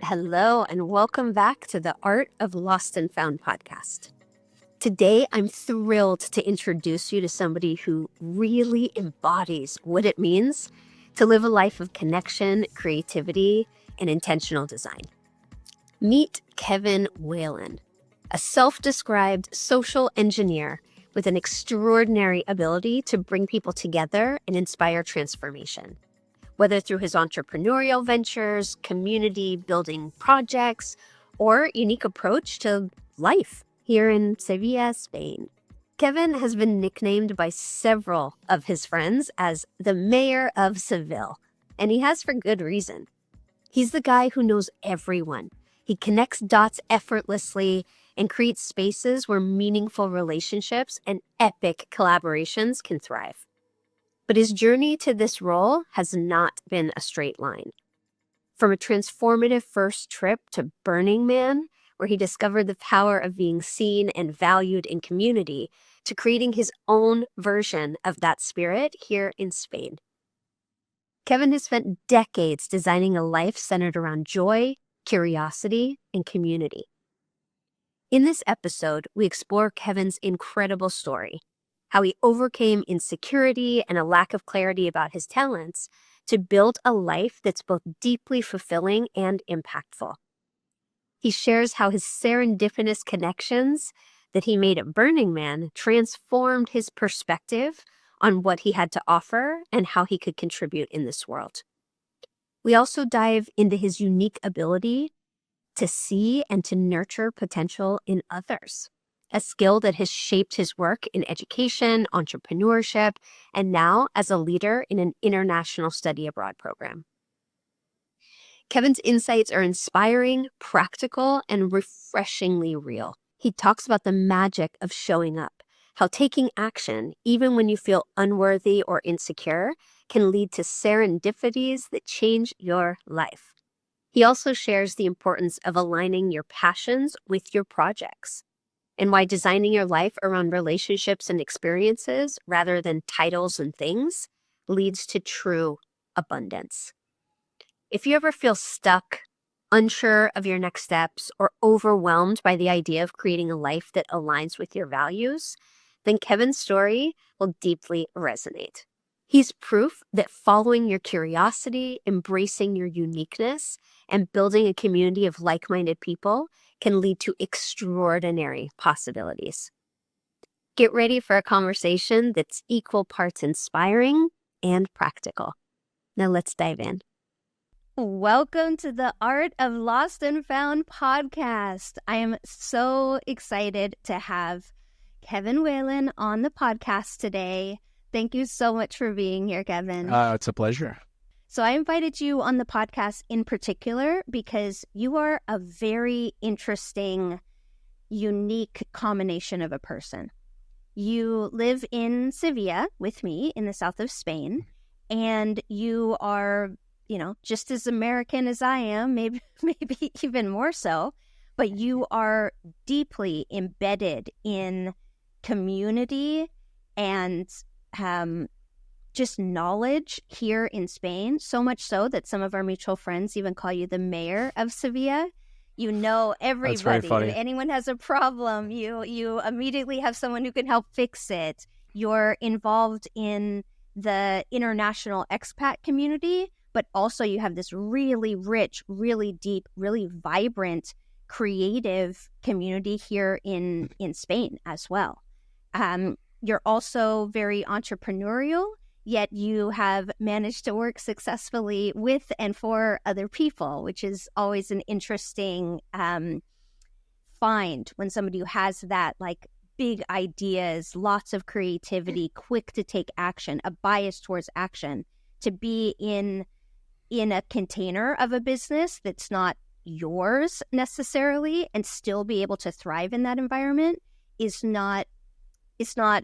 Hello, and welcome back to the Art of Lost and Found podcast. Today, I'm thrilled to introduce you to somebody who really embodies what it means to live a life of connection, creativity, and intentional design. Meet Kevin Whalen, a self-described social engineer with an extraordinary ability to bring people together and inspire transformation. Whether through his entrepreneurial ventures, community building projects, or unique approach to life here in Sevilla, Spain. Kevin has been nicknamed by several of his friends as the mayor of Seville, and he has for good reason. He's the guy who knows everyone. He connects dots effortlessly and creates spaces where meaningful relationships and epic collaborations can thrive. But his journey to this role has not been a straight line. From a transformative first trip to Burning Man, where he discovered the power of being seen and valued in community, to creating his own version of that spirit here in Spain. Kevin has spent decades designing a life centered around joy, curiosity, and community. In this episode, we explore Kevin's incredible story, how he overcame insecurity and a lack of clarity about his talents to build a life that's both deeply fulfilling and impactful. He shares how his serendipitous connections that he made at Burning Man transformed his perspective on what he had to offer and how he could contribute in this world. We also dive into his unique ability to see and to nurture potential in others, a skill that has shaped his work in education, entrepreneurship, and now as a leader in an international study abroad program. Kevin's insights are inspiring, practical, and refreshingly real. He talks about the magic of showing up, how taking action, even when you feel unworthy or insecure, can lead to serendipities that change your life. He also shares the importance of aligning your passions with your projects, and why designing your life around relationships and experiences rather than titles and things leads to true abundance. If you ever feel stuck, unsure of your next steps, or overwhelmed by the idea of creating a life that aligns with your values, then Kevin's story will deeply resonate. He's proof that following your curiosity, embracing your uniqueness, and building a community of like-minded people can lead to extraordinary possibilities. Get ready for a conversation that's equal parts inspiring and practical. Now let's dive in. Welcome to the Art of Lost and Found podcast. I am so excited to have Kevin Whalen on the podcast today. Thank you so much for being here, Kevin. It's a pleasure. So I invited you on the podcast in particular because you are a very interesting, unique combination of a person. You live in Sevilla with me in the south of Spain, and you are, just as American as I am, maybe even more so, but you are deeply embedded in community and just knowledge here in Spain, so much so that some of our mutual friends even call you the mayor of Sevilla. You know everybody. That's very funny. If anyone has a problem, you immediately have someone who can help fix it. You're involved in the international expat community, but also you have this really rich, really deep, really vibrant, creative community here in Spain as well. You're also very entrepreneurial, yet you have managed to work successfully with and for other people, which is always an interesting find when somebody who has that big ideas, lots of creativity, quick to take action, a bias towards action, to be in a container of a business that's not yours necessarily and still be able to thrive in that environment is not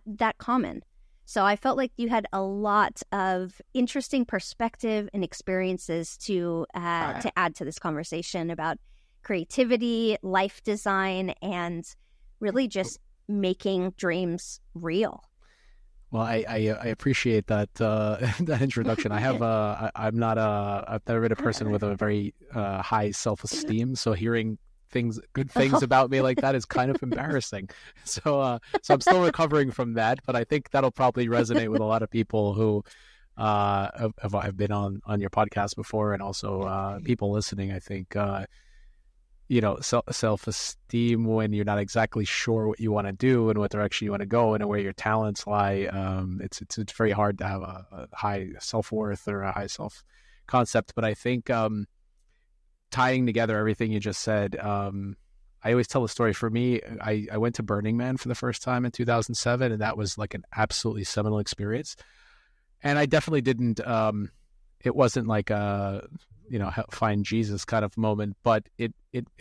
that common. So I felt like you had a lot of interesting perspective and experiences to add to this conversation about creativity, life design, and really just making dreams real. Well, I appreciate that that introduction. I've never been a person with a very high self-esteem, so hearing good things about me like that is kind of embarrassing. So I'm still recovering from that, but I think that'll probably resonate with a lot of people who have been on your podcast before, and also people listening. I think self-esteem when you're not exactly sure what you want to do and what direction you want to go and where your talents lie. It's very hard to have a high self-worth or a high self-concept. But I think tying together everything you just said, I always tell the story. For me, I went to Burning Man for the first time in 2007, and that was like an absolutely seminal experience. And I definitely didn't, it wasn't like a, find Jesus kind of moment, but it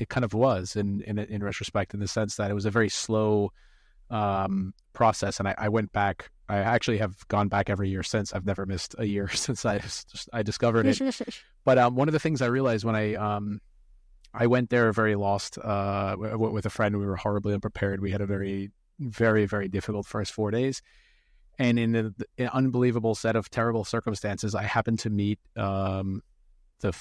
kind of was in retrospect, in the sense that it was a very slow process. And I went back. I actually have gone back every year since. I've never missed a year since I discovered it. But one of the things I realized when I went there very lost with a friend. We were horribly unprepared. We had a very, very, very difficult first 4 days. And in an unbelievable set of terrible circumstances, I happened to meet the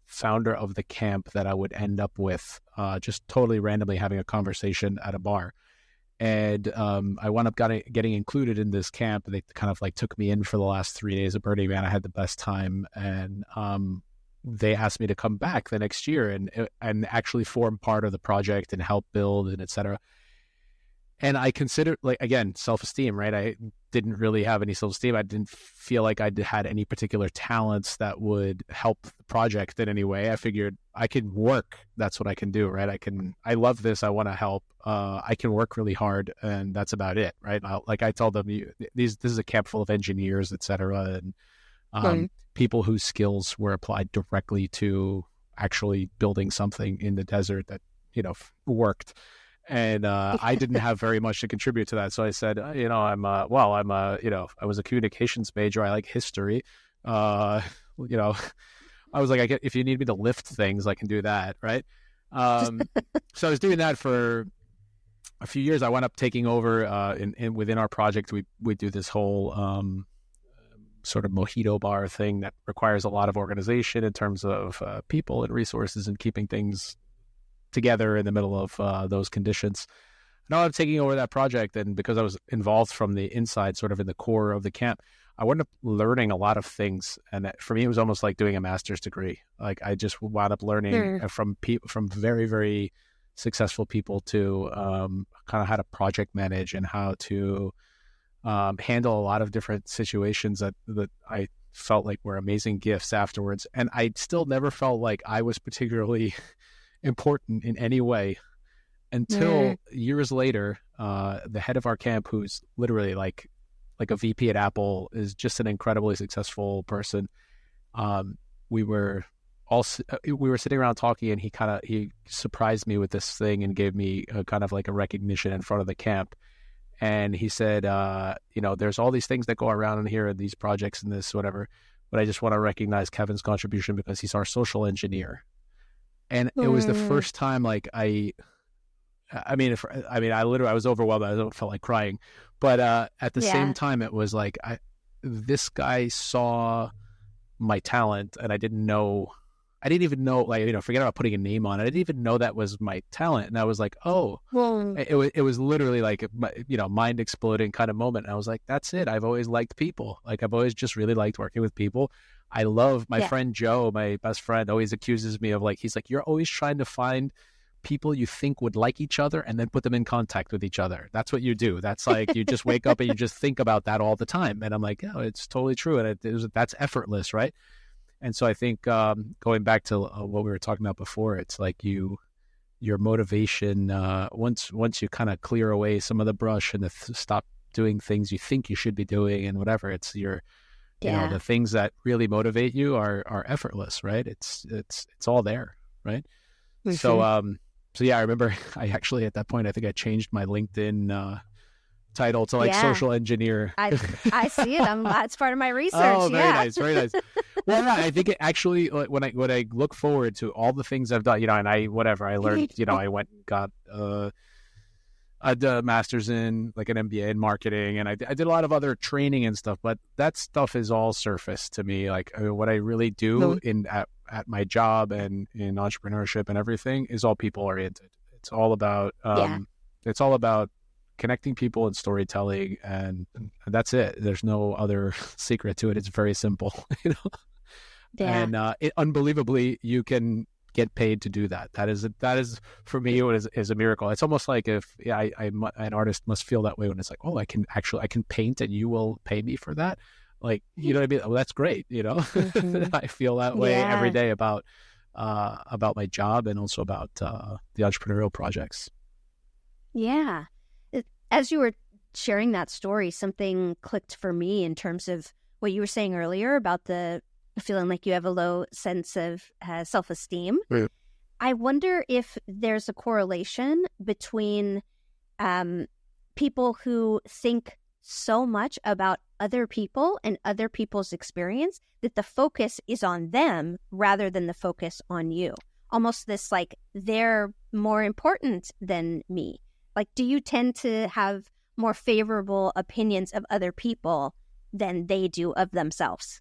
founder of the camp that I would end up with, just totally randomly having a conversation at a bar. And I wound up getting included in this camp. They kind of like took me in for the last 3 days of Burning Man. I had the best time, and they asked me to come back the next year and actually form part of the project and help build and etc. And I considered, like, again, self-esteem, right? I didn't really have any self-esteem. I didn't feel like I had any particular talents that would help the project in any way. I figured I can work. That's what I can do, right? I love this. I want to help. I can work really hard, and that's about it, right? Like I told them, this is a camp full of engineers, et cetera, and people whose skills were applied directly to actually building something in the desert that, worked. And I didn't have very much to contribute to that. So I said, I was a communications major. I like history. I was like, if you need me to lift things, I can do that, right? So I was doing that for a few years. I wound up taking over within our project. We do this whole sort of mojito bar thing that requires a lot of organization in terms of people and resources and keeping things together in the middle of those conditions. Now I'm taking over that project, and because I was involved from the inside, sort of in the core of the camp, I wound up learning a lot of things. And for me, it was almost like doing a master's degree. Like I just wound up learning from very, very successful people to kind of how to project manage and how to handle a lot of different situations that I felt like were amazing gifts afterwards. And I still never felt like I was particularly important in any way until years later, the head of our camp, who's literally like a VP at Apple, is just an incredibly successful person. We were sitting around talking, and he surprised me with this thing and gave me kind of like a recognition in front of the camp. And he said, there's all these things that go around in here and these projects and this, whatever, but I just want to recognize Kevin's contribution because he's our social engineer. And it was the first time, like, I was overwhelmed. I felt like crying, but at the same time, it was like this guy saw my talent, and I didn't even know, like, forget about putting a name on it. I didn't even know that was my talent, and I was like, oh, it was literally like mind exploding kind of moment. And I was like, that's it. I've always liked people. Like, I've always just really liked working with people. I love my friend Joe, my best friend, always accuses me of he's like, you're always trying to find people you think would like each other and then put them in contact with each other. That's what you do. That's like, you just wake up and you just think about that all the time. And I'm like, yeah, it's totally true. And that's effortless, right? And so I think going back to what we were talking about before, it's like your motivation, once you kind of clear away some of the brush and stop doing things you think you should be doing and whatever, it's the things that really motivate you are effortless, right? It's all there, right? Mm-hmm. So I remember I actually at that point, I think I changed my LinkedIn title to social engineer. I see it. It's part of my research. Oh, very nice, very nice. Well, yeah, I think it actually, when I look forward to all the things I've done, and I learned, I went and got I did a master's in like an MBA in marketing, and I did a lot of other training and stuff, but that stuff is all surface to me. Like what I really do at my job and in entrepreneurship and everything is all people oriented. It's all about it's all about connecting people and storytelling, and that's it. There's no other secret to it. It's very simple, you know. Yeah. And unbelievably, you can get paid to do that. That is for me what is a miracle. It's almost like if an artist must feel that way when it's like, oh, I can paint and you will pay me for that. Like, you know what I mean? Oh, that's great. You know, I feel that way every day about my job and also about the entrepreneurial projects. Yeah. As you were sharing that story, something clicked for me in terms of what you were saying earlier about the feeling like you have a low sense of self-esteem. Right. I wonder if there's a correlation between people who think so much about other people and other people's experience that the focus is on them rather than the focus on you. Almost this like they're more important than me. Like, do you tend to have more favorable opinions of other people than they do of themselves?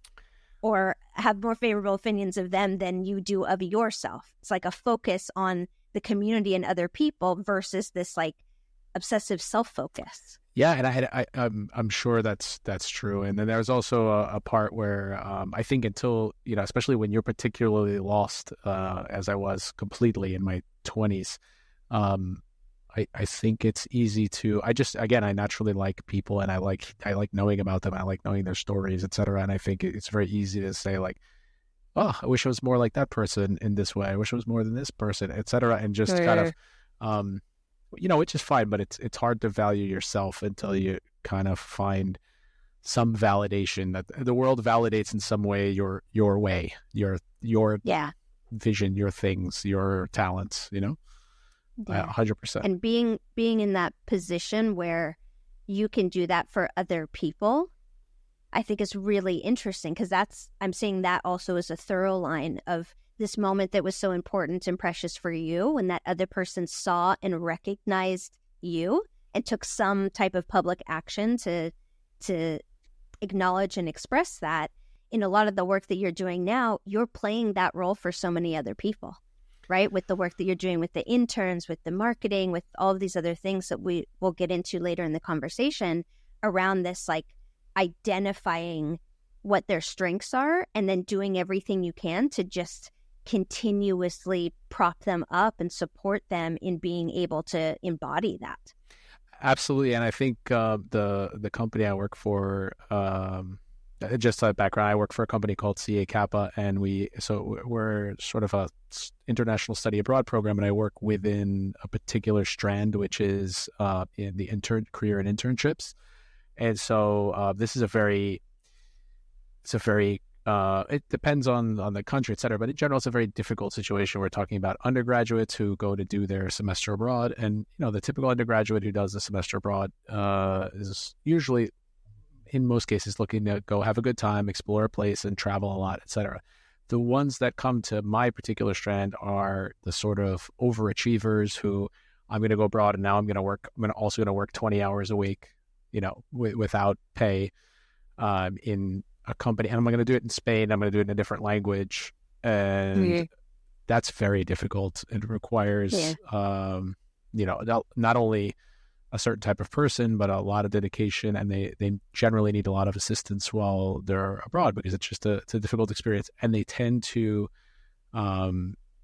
Or have more favorable opinions of them than you do of yourself? It's like a focus on the community and other people versus this like obsessive self-focus. Yeah, and I'm sure that's true. And then there's also a part where I think until, you know, especially when you're particularly lost, as I was completely in my 20s, I think it's easy to, I naturally like people, and I like knowing about them. I like knowing their stories, etc. And I think it's very easy to say like, oh, I wish I was more like that person in this way. I wish I was more than this person, etc. And just kind of, you know, which is fine, but it's hard to value yourself until you kind of find some validation that the world validates in some way your way, your vision, your things, your talents, you know. 100%. And being in that position where you can do that for other people, I think is really interesting, because I'm seeing that also as a thorough line of this moment that was so important and precious for you, when that other person saw and recognized you and took some type of public action to acknowledge and express that. In a lot of the work that you're doing now, you're playing that role for so many other people. Right? With the work that you're doing with the interns, with the marketing, with all of these other things that we will get into later in the conversation around this, like identifying what their strengths are and then doing everything you can to just continuously prop them up and support them in being able to embody that. Absolutely. And I think the company I work for, just a background, I work for a company called CA Kappa, and we're sort of a international study abroad program, and I work within a particular strand, which is in the career and internships. And so this is it depends on the country, et cetera, but in general, it's a very difficult situation. We're talking about undergraduates who go to do their semester abroad, and you know, the typical undergraduate who does the semester abroad is usually, in most cases, looking to go have a good time, explore a place, and travel a lot, etc. The ones that come to my particular strand are the sort of overachievers who, I'm going to go abroad and now I'm also going to work 20 hours a week, you know, without pay, in a company, and I'm going to do it in Spain. I'm going to do it in a different language, and that's very difficult. It requires, you know, not only a certain type of person, but a lot of dedication, and they generally need a lot of assistance while they're abroad, because it's a difficult experience, and they tend to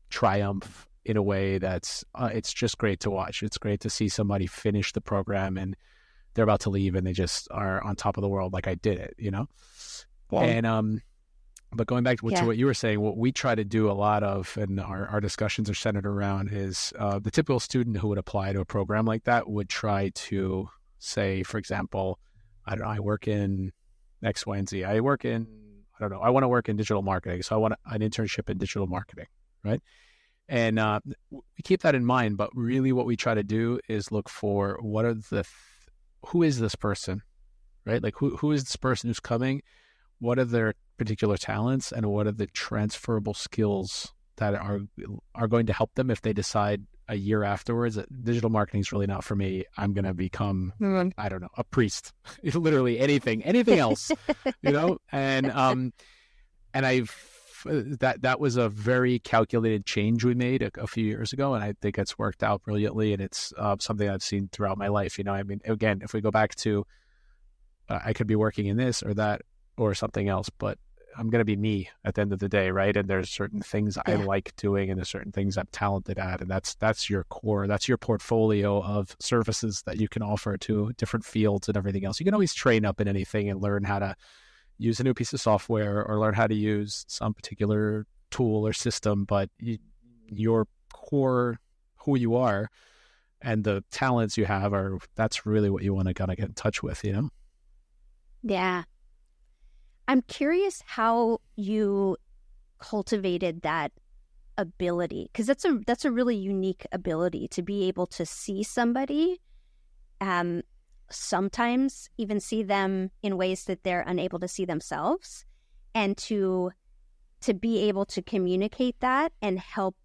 triumph in a way that's it's just great to watch. It's great to see somebody finish the program and they're about to leave and they just are on top of the world, like I did it, you know. And but going back to what you were saying, what we try to do a lot of, and our discussions are centered around, is the typical student who would apply to a program like that would try to say, for example, I don't know, I work in X, Y, and Z. I want to work in digital marketing, so I want an internship in digital marketing, right? And we keep that in mind, but really what we try to do is look for who is this person, right? Like who is this person who's coming? What are their particular talents, and what are the transferable skills that are going to help them if they decide a year afterwards, digital marketing is really not for me. I'm going to become, I don't know, a priest, literally anything else, and that was a very calculated change we made a few years ago. And I think it's worked out brilliantly. And it's something I've seen throughout my life. I mean, again, if we go back to, I could be working in this or that or something else, but I'm going to be me at the end of the day, right? And there's certain things I like doing, and there's certain things I'm talented at, and that's your core, that's your portfolio of services that you can offer to different fields and everything else. You can always train up in anything and learn how to use a new piece of software or learn how to use some particular tool or system, but your core, who you are, and the talents you have that's really what you want to kind of get in touch with, Yeah. I'm curious how you cultivated that ability, because that's a really unique ability to be able to see somebody, sometimes even see them in ways that they're unable to see themselves, and to be able to communicate that and help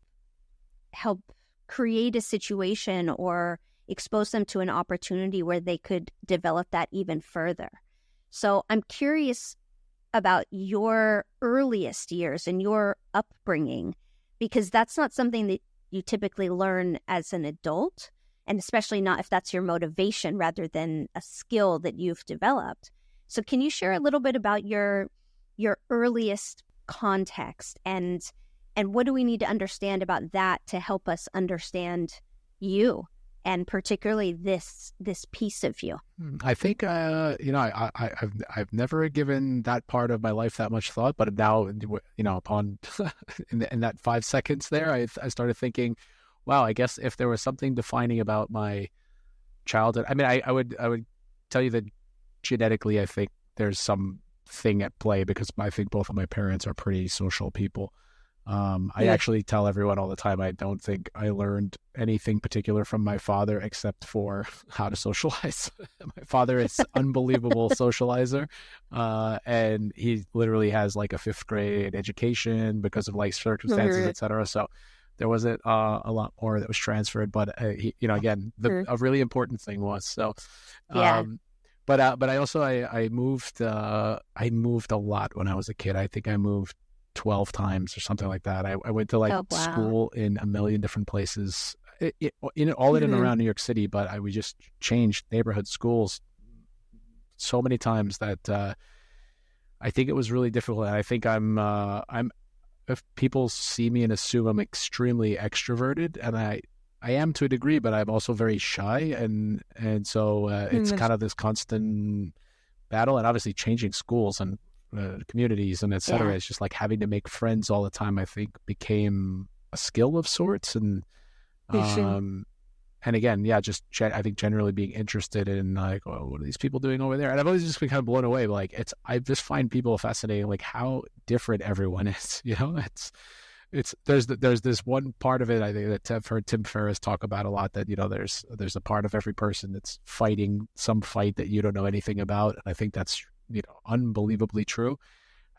create a situation or expose them to an opportunity where they could develop that even further. So I'm curious about your earliest years and your upbringing, because that's not something that you typically learn as an adult, and especially not if that's your motivation rather than a skill that you've developed. So can you share a little bit about your earliest context, and what do we need to understand about that to help us understand you, and particularly this piece of you? I think I've never given that part of my life that much thought, but now upon in that 5 seconds there, I started thinking, wow, I guess if there was something defining about my childhood, I mean, I would tell you that genetically, I think there's some thing at play, because I think both of my parents are pretty social people. I actually tell everyone all the time, I don't think I learned anything particular from my father except for how to socialize. My father is unbelievable socializer, and he literally has like a 5th grade education because of life circumstances, etc. So there wasn't a lot more that was transferred, but again, a really important thing was so. But I also I moved a lot when I was a kid. I think I moved 12 times or something like that. I went to school in a million different places, in and around New York City, but we just changed neighborhood schools so many times that I think it was really difficult. And I think I'm if people see me and assume I'm extremely extroverted, and I am to a degree, but I'm also very shy, and so it's kind of this constant battle, and obviously changing schools and communities and etc. It's just like having to make friends all the time, I think, became a skill of sorts. And and again, just I think generally being interested in like, oh, what are these people doing over there? And I've always just been kind of blown away. Like I just find people fascinating, like how different everyone is. There's this one part of it, I think, that I've heard Tim Ferriss talk about a lot, that there's a part of every person that's fighting some fight that you don't know anything about, and I think that's unbelievably true.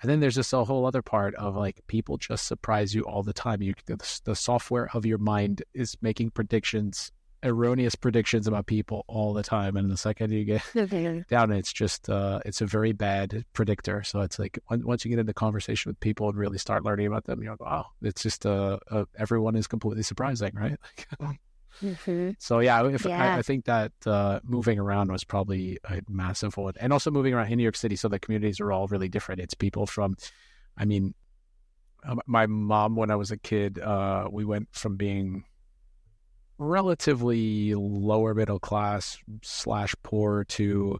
And then there's this a whole other part of like, people just surprise you all the time. The software of your mind is making erroneous predictions about people all the time, and the second you get down, it's just it's a very bad predictor. So it's like once you get into conversation with people and really start learning about them, you're like, wow, it's just everyone is completely surprising, right? So I think that moving around was probably a massive one, and also moving around in New York City, so the communities are all really different. It's people from, I mean, my mom, when I was a kid, we went from being relatively lower middle class / poor to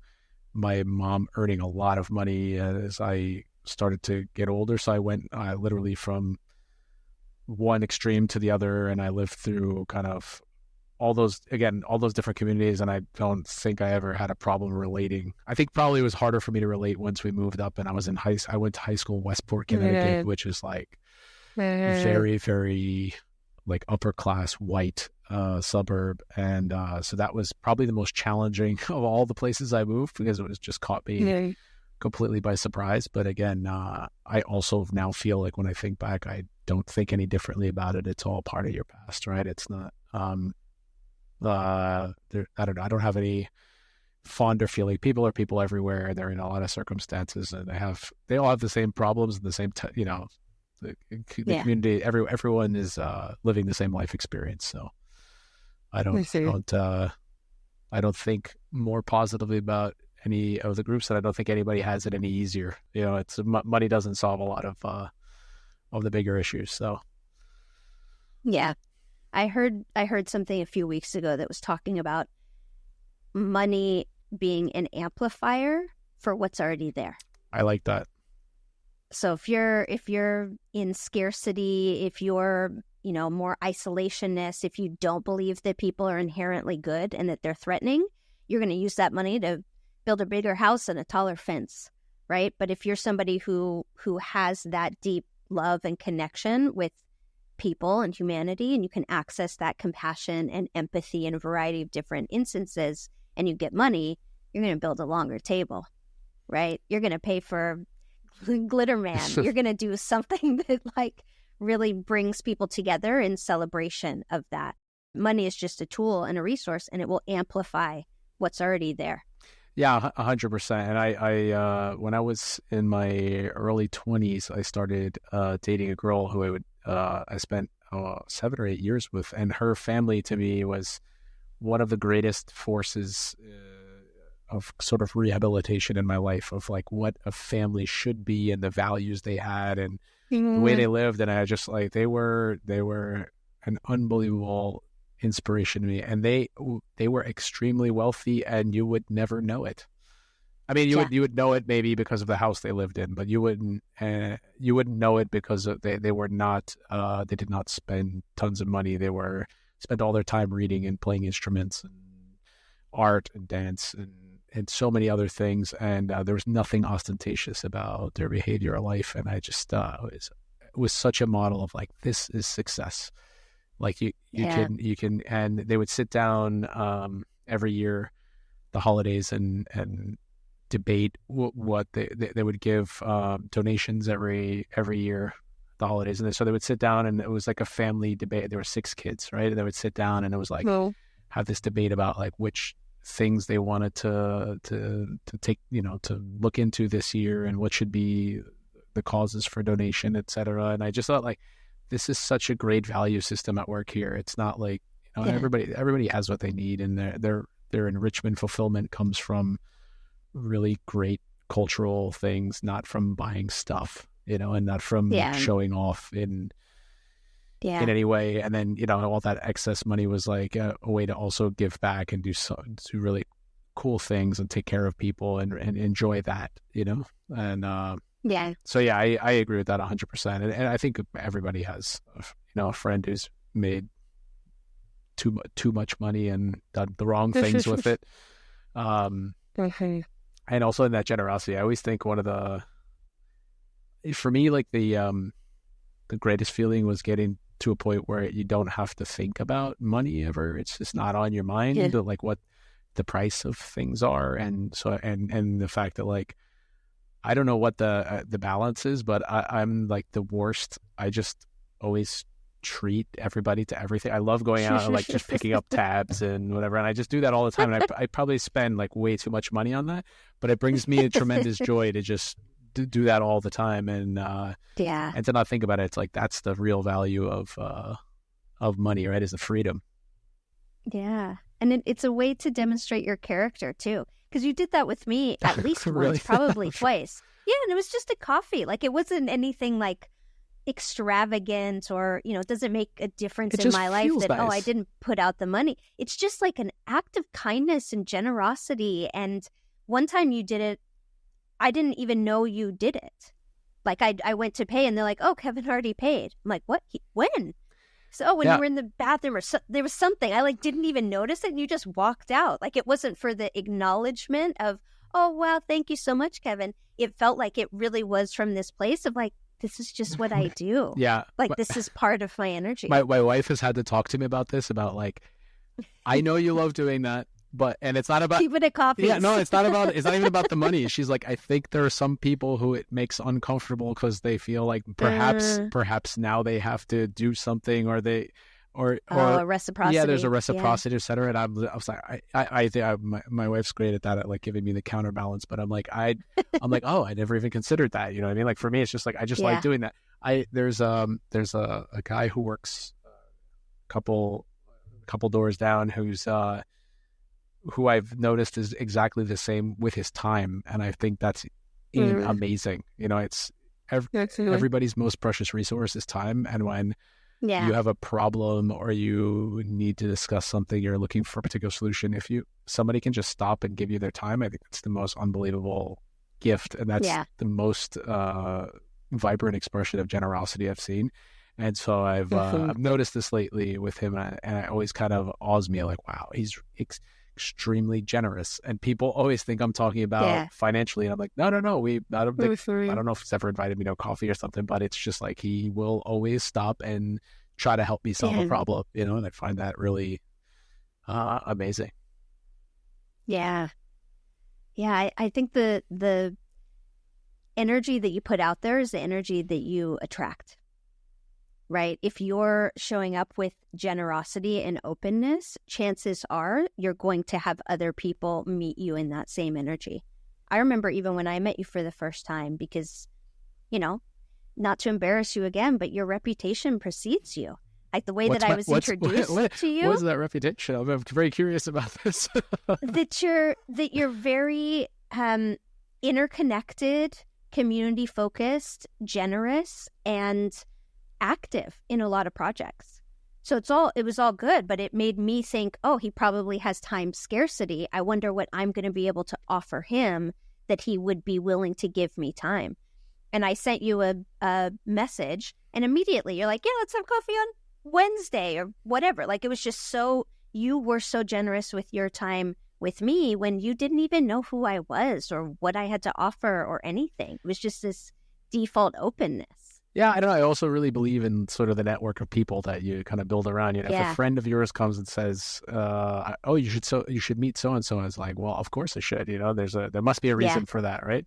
my mom earning a lot of money as I started to get older. So I went literally from one extreme to the other, and I lived through kind of all those different communities, and I don't think I ever had a problem relating. I think probably it was harder for me to relate once we moved up, and I went to high school in Westport, Connecticut, which is like very, very like upper class white suburb, and so that was probably the most challenging of all the places I moved, because it was just caught me completely by surprise. But again, I also now feel like when I think back, I don't think any differently about it. It's all part of your past, right? It's not, I don't know. I don't have any fonder feeling. People are people everywhere. They're in a lot of circumstances, and they all have the same problems and the same, the community. Everyone is living the same life experience. So I don't think more positively about any of the groups, and I don't think anybody has it any easier. It's money doesn't solve a lot of the bigger issues. So yeah, I heard something a few weeks ago that was talking about money being an amplifier for what's already there. I like that. So if you're in scarcity, if you're, more isolationist, if you don't believe that people are inherently good and that they're threatening, you're going to use that money to build a bigger house and a taller fence, right? But if you're somebody who has that deep love and connection with people and humanity, and you can access that compassion and empathy in a variety of different instances, and you get money, you're going to build a longer table, right? You're going to pay for Glitterman. You're going to do something that really brings people together in celebration of that. Money is just a tool and a resource, and it will amplify what's already there. Yeah, 100%. And I when I was in my early 20s, I started dating a girl who I spent 7 or 8 years with, and her family to me was one of the greatest forces of sort of rehabilitation in my life, of what a family should be and the values they had and the way they lived. And I just they were an unbelievable inspiration to me, and they were extremely wealthy, and you would never know it. I mean, you would know it maybe because of the house they lived in, but you wouldn't know it because they were not they did not spend tons of money. They spent all their time reading and playing instruments and art and dance and so many other things, and there was nothing ostentatious about their behavior or life. And I just it was such a model of this is success. You can, and they would sit down every year, the holidays, and debate what they would give donations every year, the holidays, and so they would sit down, and it was like a family debate. There were 6 kids, right? And they would sit down, and it was have this debate about which things they wanted to take, to look into this year, and what should be the causes for donation, etc. And I just thought this is such a great value system at work here. It's not everybody has what they need, and their enrichment, fulfillment comes from really great cultural things, not from buying stuff, and not from showing off in any way. And then all that excess money was a way to also give back and do really cool things and take care of people and enjoy that, and so I agree with that 100%. And I think everybody has a friend who's made too much money and done the wrong things with it. And also in that generosity, I always think for me, the greatest feeling was getting to a point where you don't have to think about money ever. It's just not on your mind, what the price of things are. And so, and the fact that I don't know what the balance is, but I'm the worst. I just always treat everybody to everything. I love going out and just picking up tabs and whatever, and I just do that all the time. And I probably spend way too much money on that, but it brings me a tremendous joy to just do that all the time, and to not think about it. It's that's the real value of money, right? Is the freedom. Yeah, and it's a way to demonstrate your character too, because you did that with me at least Really? once, probably twice. Yeah, and it was just a coffee. It wasn't anything extravagant, or it doesn't make a difference in my life that nice. I didn't put out the money. It's just an act of kindness and generosity. And one time you did it, I didn't even know you did it. I went to pay, and they're oh, Kevin already paid. I'm what? When? So when you were in the bathroom, or there was something I didn't even notice it, and you just walked out. It wasn't for the acknowledgement of, oh wow, thank you so much, Kevin. It felt it really was from this place of this is just what I do. Yeah. This is part of my energy. My wife has had to talk to me about this, about I know you love doing that. and it's not about keeping it coffee. Yeah, no, it's not even about the money. She's like, I think there are some people who it makes uncomfortable because they feel like perhaps now they have to do something, or a reciprocity. Yeah, there's a reciprocity, et cetera. And I was like, I think my wife's great at that, at like giving me the counterbalance. But I'm like, I'm like, oh, I never even considered that. You know what I mean? Like for me, it's just like I just like doing that. There's a guy who works a couple doors down who I've noticed is exactly the same with his time, and I think that's amazing. You know, it's everybody's most precious resource is time, and when you have a problem or you need to discuss something, you're looking for a particular solution, if somebody can just stop and give you their time, I think that's the most unbelievable gift, and that's the most vibrant expression of generosity I've seen. And so I've noticed this lately with him, and I always kind of awes me, like, wow, he's extremely generous. And people always think I'm talking about financially, and I'm like, no, I don't know if he's ever invited me to a coffee or something, but it's just like he will always stop and try to help me solve a problem, you know, and I find that really amazing. I think the energy that you put out there is the energy that you attract, right? If you're showing up with generosity and openness, chances are you're going to have other people meet you in that same energy. I remember even when I met you for the first time, because, you know, not to embarrass you again, but your reputation precedes you. Like the way that I was introduced to you. What is that reputation? I'm very curious about this. that you're very interconnected, community focused, generous, and active in a lot of projects. So it was all good, but it made me think, oh, he probably has time scarcity. I wonder what I'm going to be able to offer him that he would be willing to give me time. And I sent you a message, and immediately you're like, yeah, let's have coffee on Wednesday or whatever. Like, it was just you were so generous with your time with me when you didn't even know who I was or what I had to offer or anything. It was just this default openness. Yeah, I don't know. I also really believe in sort of the network of people that you kind of build around. You know, if a friend of yours comes and says, "Oh, you should meet so and so," I was like, "Well, of course I should." You know, there must be a reason for that, right?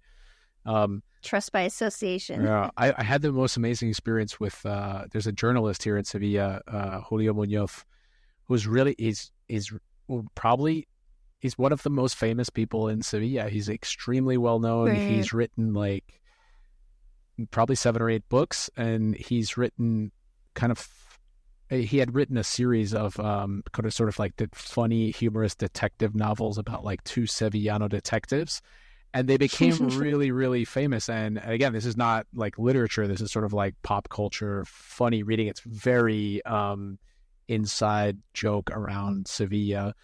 Trust by association. Yeah, I had the most amazing experience with. There's a journalist here in Sevilla, Julio Muñoz, who's really is probably one of the most famous people in Sevilla. He's extremely well known. Right. He's written like probably 7 or 8 books, and he's written he had written a series of sort of like the funny, humorous detective novels about like 2 Sevillano detectives, and they became really, really famous. And again, this is not like literature. This is sort of like pop culture, funny reading. It's very inside joke around Sevilla,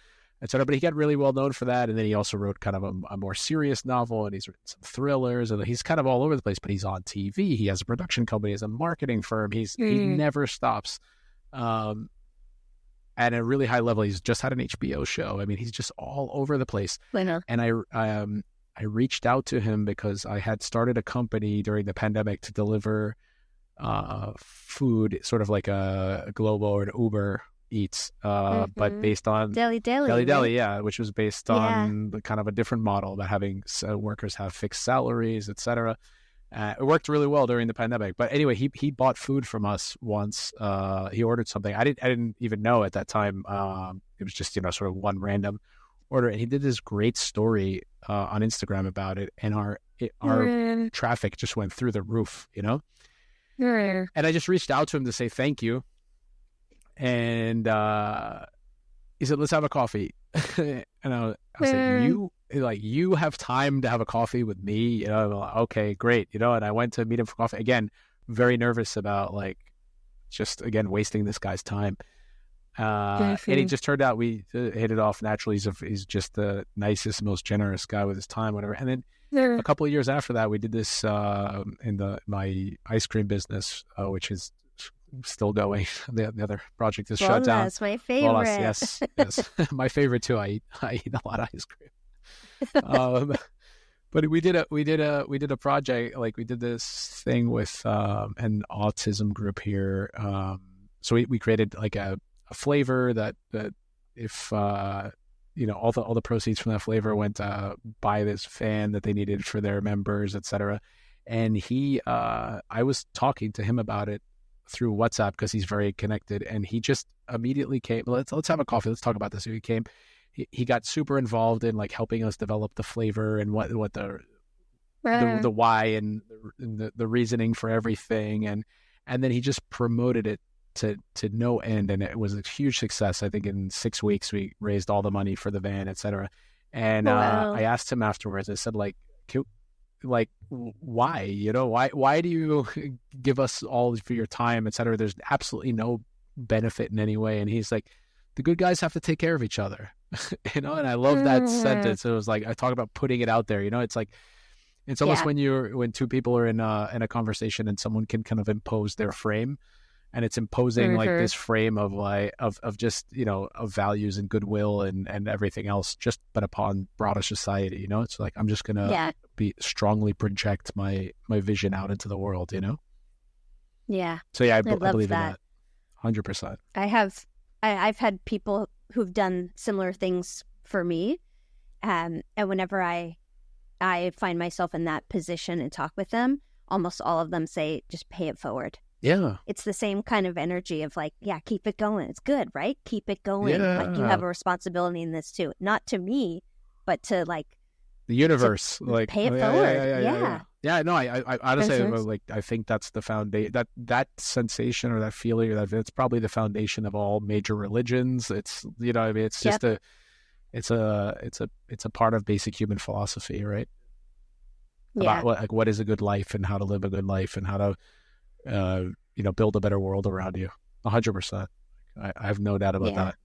etc. But he got really well known for that. And then he also wrote kind of a more serious novel, and he's written some thrillers, and he's kind of all over the place, but he's on TV. He has a production company, he has a marketing firm. He never stops. At a really high level, he's just had an HBO show. I mean, he's just all over the place. Bueno. And I reached out to him because I had started a company during the pandemic to deliver food, sort of like a Globo or an Uber Eats, but based on Deli, right? Yeah, which was based on the kind of a different model about having workers have fixed salaries, etc. It worked really well during the pandemic. But anyway, he bought food from us once. He ordered something I didn't even know at that time. It was just sort of one random order, and he did this great story on Instagram about it, and our traffic just went through the roof, And I just reached out to him to say thank you. And he said, "Let's have a coffee." And I was like, you have time to have a coffee with me? Like, okay, great. And I went to meet him for coffee. Again, very nervous about just again wasting this guy's time. And it just turned out we hit it off naturally. He's just the nicest, most generous guy with his time, whatever. And then a couple of years after that, we did this in my ice cream business, which is still going. The other project is shut down. That's my favorite. Yes. My favorite too. I eat a lot of ice cream. But we did a project, like we did this thing with an autism group here. So we created like a flavor that if all the proceeds from that flavor went to buy this fan that they needed for their members, etc. And I was talking to him about it through WhatsApp because he's very connected, and he just immediately came. Let's have a coffee. Let's talk about this. So he came. He got super involved in like helping us develop the flavor and what the why and the reasoning for everything, and then he just promoted it to no end, and it was a huge success. I think in 6 weeks we raised all the money for the van, etc. And Wow. I asked him afterwards. I said, like why do you give us all for your time, etc.? There's absolutely no benefit in any way. And he's like, the good guys have to take care of each other. And I love that sentence. It was like, I talk about putting it out there. It's like, it's almost when two people are in a conversation and someone can kind of impose their frame, and it's imposing like this frame of like of just of values and goodwill and everything else, but upon broader society. It's like, I'm just gonna be strongly project my vision out into the world. Yeah. So yeah, I love believe that. in that 100%. I've had people who've done similar things for me, and whenever I find myself in that position and talk with them, almost all of them say, just pay it forward. Yeah. It's the same kind of energy of like, yeah, keep it going. It's good, right? Keep it going. Yeah. Like, you have a responsibility in this too. Not to me, but to like the universe. Like, pay it forward. Yeah, no, I honestly, like, I think that's the foundation, that sensation or that feeling, that's probably the foundation of all major religions. It's, it's just it's a part of basic human philosophy, right? Yeah. About what is a good life and how to live a good life and how to, build a better world around you. 100%. I have no doubt about that.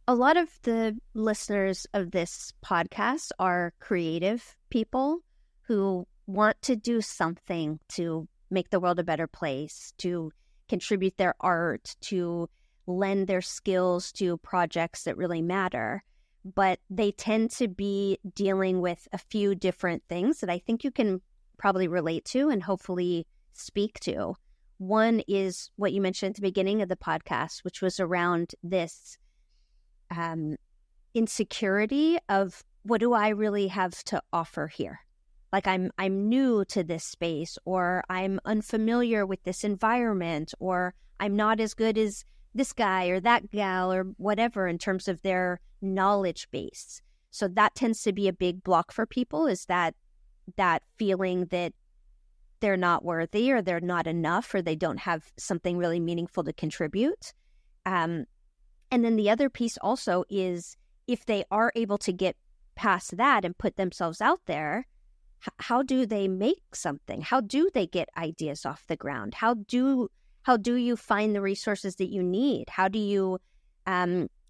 A lot of the listeners of this podcast are creative people who want to do something to make the world a better place, to contribute their art, to lend their skills to projects that really matter. But they tend to be dealing with a few different things that I think you can probably relate to and hopefully speak to. One is what you mentioned at the beginning of the podcast, which was around this insecurity of, what do I really have to offer here? Like, I'm new to this space, or I'm unfamiliar with this environment, or I'm not as good as this guy or that gal or whatever in terms of their knowledge base. So that tends to be a big block for people, is that feeling that they're not worthy, or they're not enough, or they don't have something really meaningful to contribute. And then the other piece also is, if they are able to get past that and put themselves out there, how do they make something? How do they get ideas off the ground? How do you find the resources that you need? How do you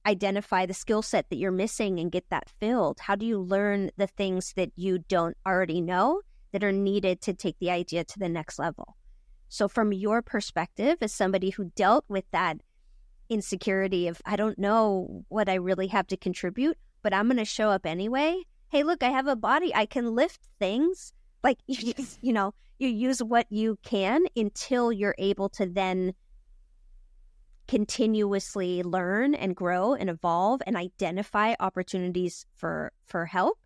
identify the skill set that you're missing and get that filled? How do you learn the things that you don't already know that are needed to take the idea to the next level? So from your perspective, as somebody who dealt with that insecurity of, I don't know what I really have to contribute, but I'm going to show up anyway. Hey, look, I have a body. I can lift things. Like, you use what you can until you're able to then continuously learn and grow and evolve and identify opportunities for help.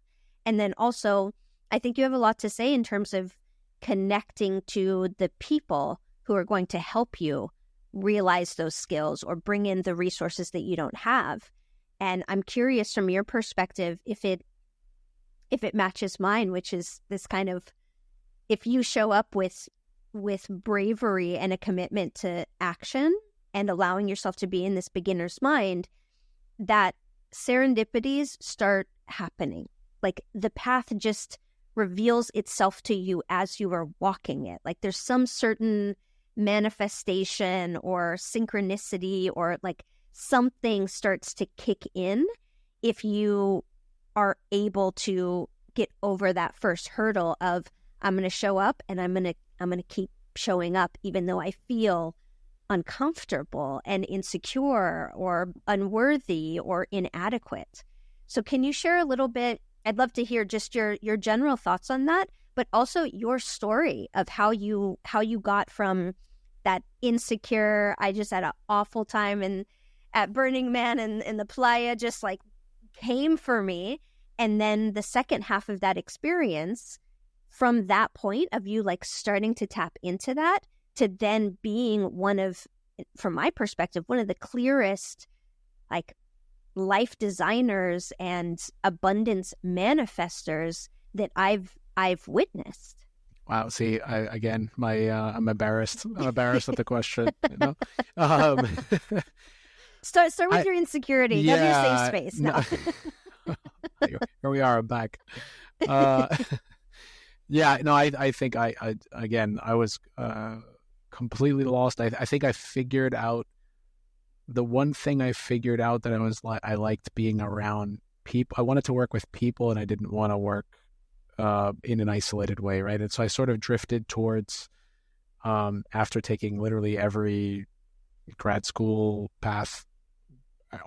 And then also, I think you have a lot to say in terms of connecting to the people who are going to help you realize those skills or bring in the resources that you don't have. And I'm curious from your perspective if it matches mine, which is this kind of, if you show up with bravery and a commitment to action and allowing yourself to be in this beginner's mind, that serendipities start happening. Like, the path just reveals itself to you as you are walking it. Like, there's some certain manifestation or synchronicity, or like something starts to kick in if you are able to get over that first hurdle of, I'm going to show up and I'm going to keep showing up even though I feel uncomfortable and insecure or unworthy or inadequate. So can you share a little bit? I'd love to hear just your general thoughts on that, but also your story of how you got from that insecure, I just had an awful time at Burning Man and in the playa just like came for me. And then the second half of that experience, from that point of you like starting to tap into that to then being one of, from my perspective, one of the clearest like life designers and abundance manifestors that I've witnessed. Wow. See, I'm embarrassed. I'm embarrassed with the question. You know, um, Start with your insecurity. Yeah, That's your safe space. No. Here we are. I'm back. Uh, yeah. No, I think I was completely lost. I think I figured out the one thing I figured out that I liked being around people. I wanted to work with people, and I didn't want to work in an isolated way, right? And so I sort of drifted towards, after taking literally every grad school path I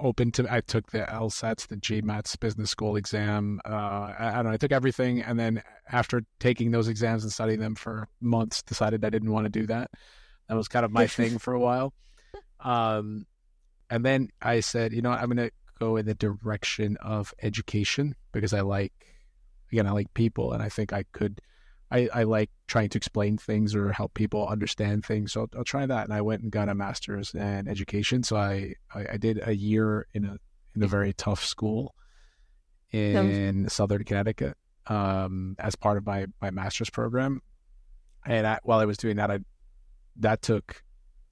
took the LSATs, the GMATs business school exam. I don't know, I took everything. And then after taking those exams and studying them for months, decided I didn't want to do that. That was kind of my thing for a while. And then I said, you know, I'm going to go in the direction of education because I like people, and I think I like trying to explain things or help people understand things. So I'll try that. And I went and got a master's in education. So I did a year in a very tough school in Southern Connecticut as part of my master's program. And while I was doing that, that took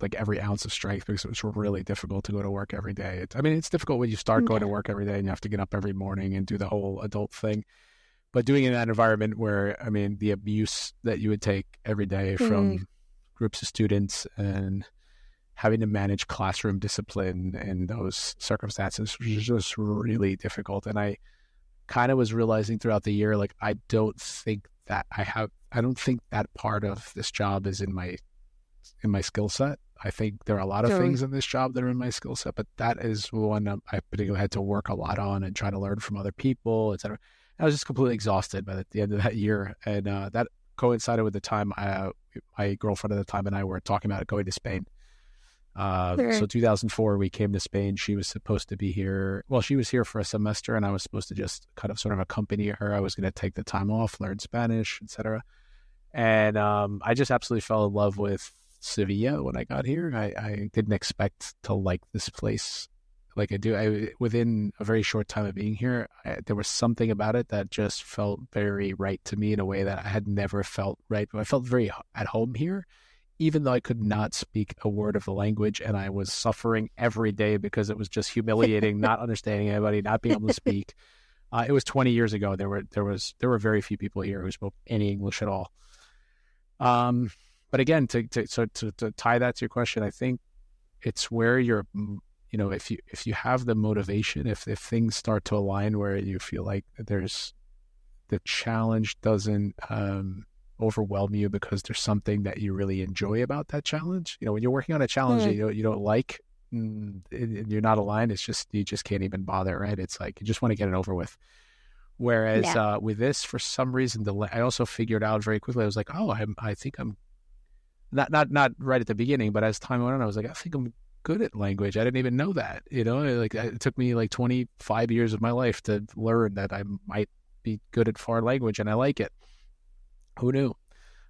like every ounce of strength because it was really difficult to go to work every day. It's difficult when you start going to work every day and you have to get up every morning and do the whole adult thing. But doing it in that environment where, the abuse that you would take every day from groups of students and having to manage classroom discipline in those circumstances was just really difficult. And I kind of was realizing throughout the year, like, I don't think that part of this job is in my skill set. I think there are a lot of things in this job that are in my skill set, but that is one I particularly had to work a lot on and try to learn from other people, etc. I was just completely exhausted by the end of that year. And that coincided with the time my girlfriend at the time and I were talking about going to Spain. So 2004, we came to Spain. She was supposed to be here. Well, she was here for a semester and I was supposed to just kind of sort of accompany her. I was going to take the time off, learn Spanish, etc. And I just absolutely fell in love with Sevilla when I got here. I didn't expect to like this place like I do. Within a very short time of being here, there was something about it that just felt very right to me in a way that I had never felt right. I felt very at home here, even though I could not speak a word of the language, and I was suffering every day because it was just humiliating, not understanding anybody, not being able to speak. It was 20 years ago. There were very few people here who spoke any English at all. But again, to tie that to your question, I think it's where you're. If you have the motivation, if things start to align where you feel like the challenge doesn't overwhelm you because there's something that you really enjoy about that challenge. When you're working on a challenge you don't like, and you're not aligned, you just can't even bother, right? It's like you just want to get it over with. Whereas with this, for some reason, I also figured out very quickly. I was like, I think I'm not right at the beginning, but as time went on, I was like, I think I'm good at language. I didn't even know that, like it took me like 25 years of my life to learn that I might be good at foreign language, and I like it. Who knew?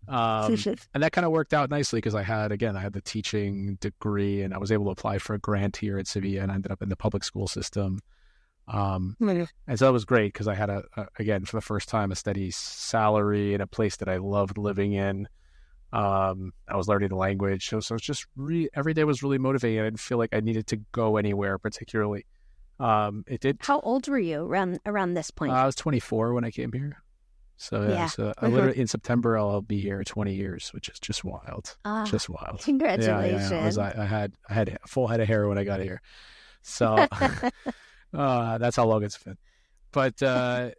And that kind of worked out nicely because I had the teaching degree, and I was able to apply for a grant here at Sevilla, and I ended up in the public school system. And so that was great because I had again, for the first time, a steady salary in a place that I loved living in. I was learning the language, so it's just every day was really motivating. I didn't feel like I needed to go anywhere particularly. It did. How old were you around this point? I was 24 when I came here. So I literally in September I'll be here 20 years, which is just wild. Just wild. Congratulations! I had a full head of hair when I got here, so that's how long it's been. But yeah,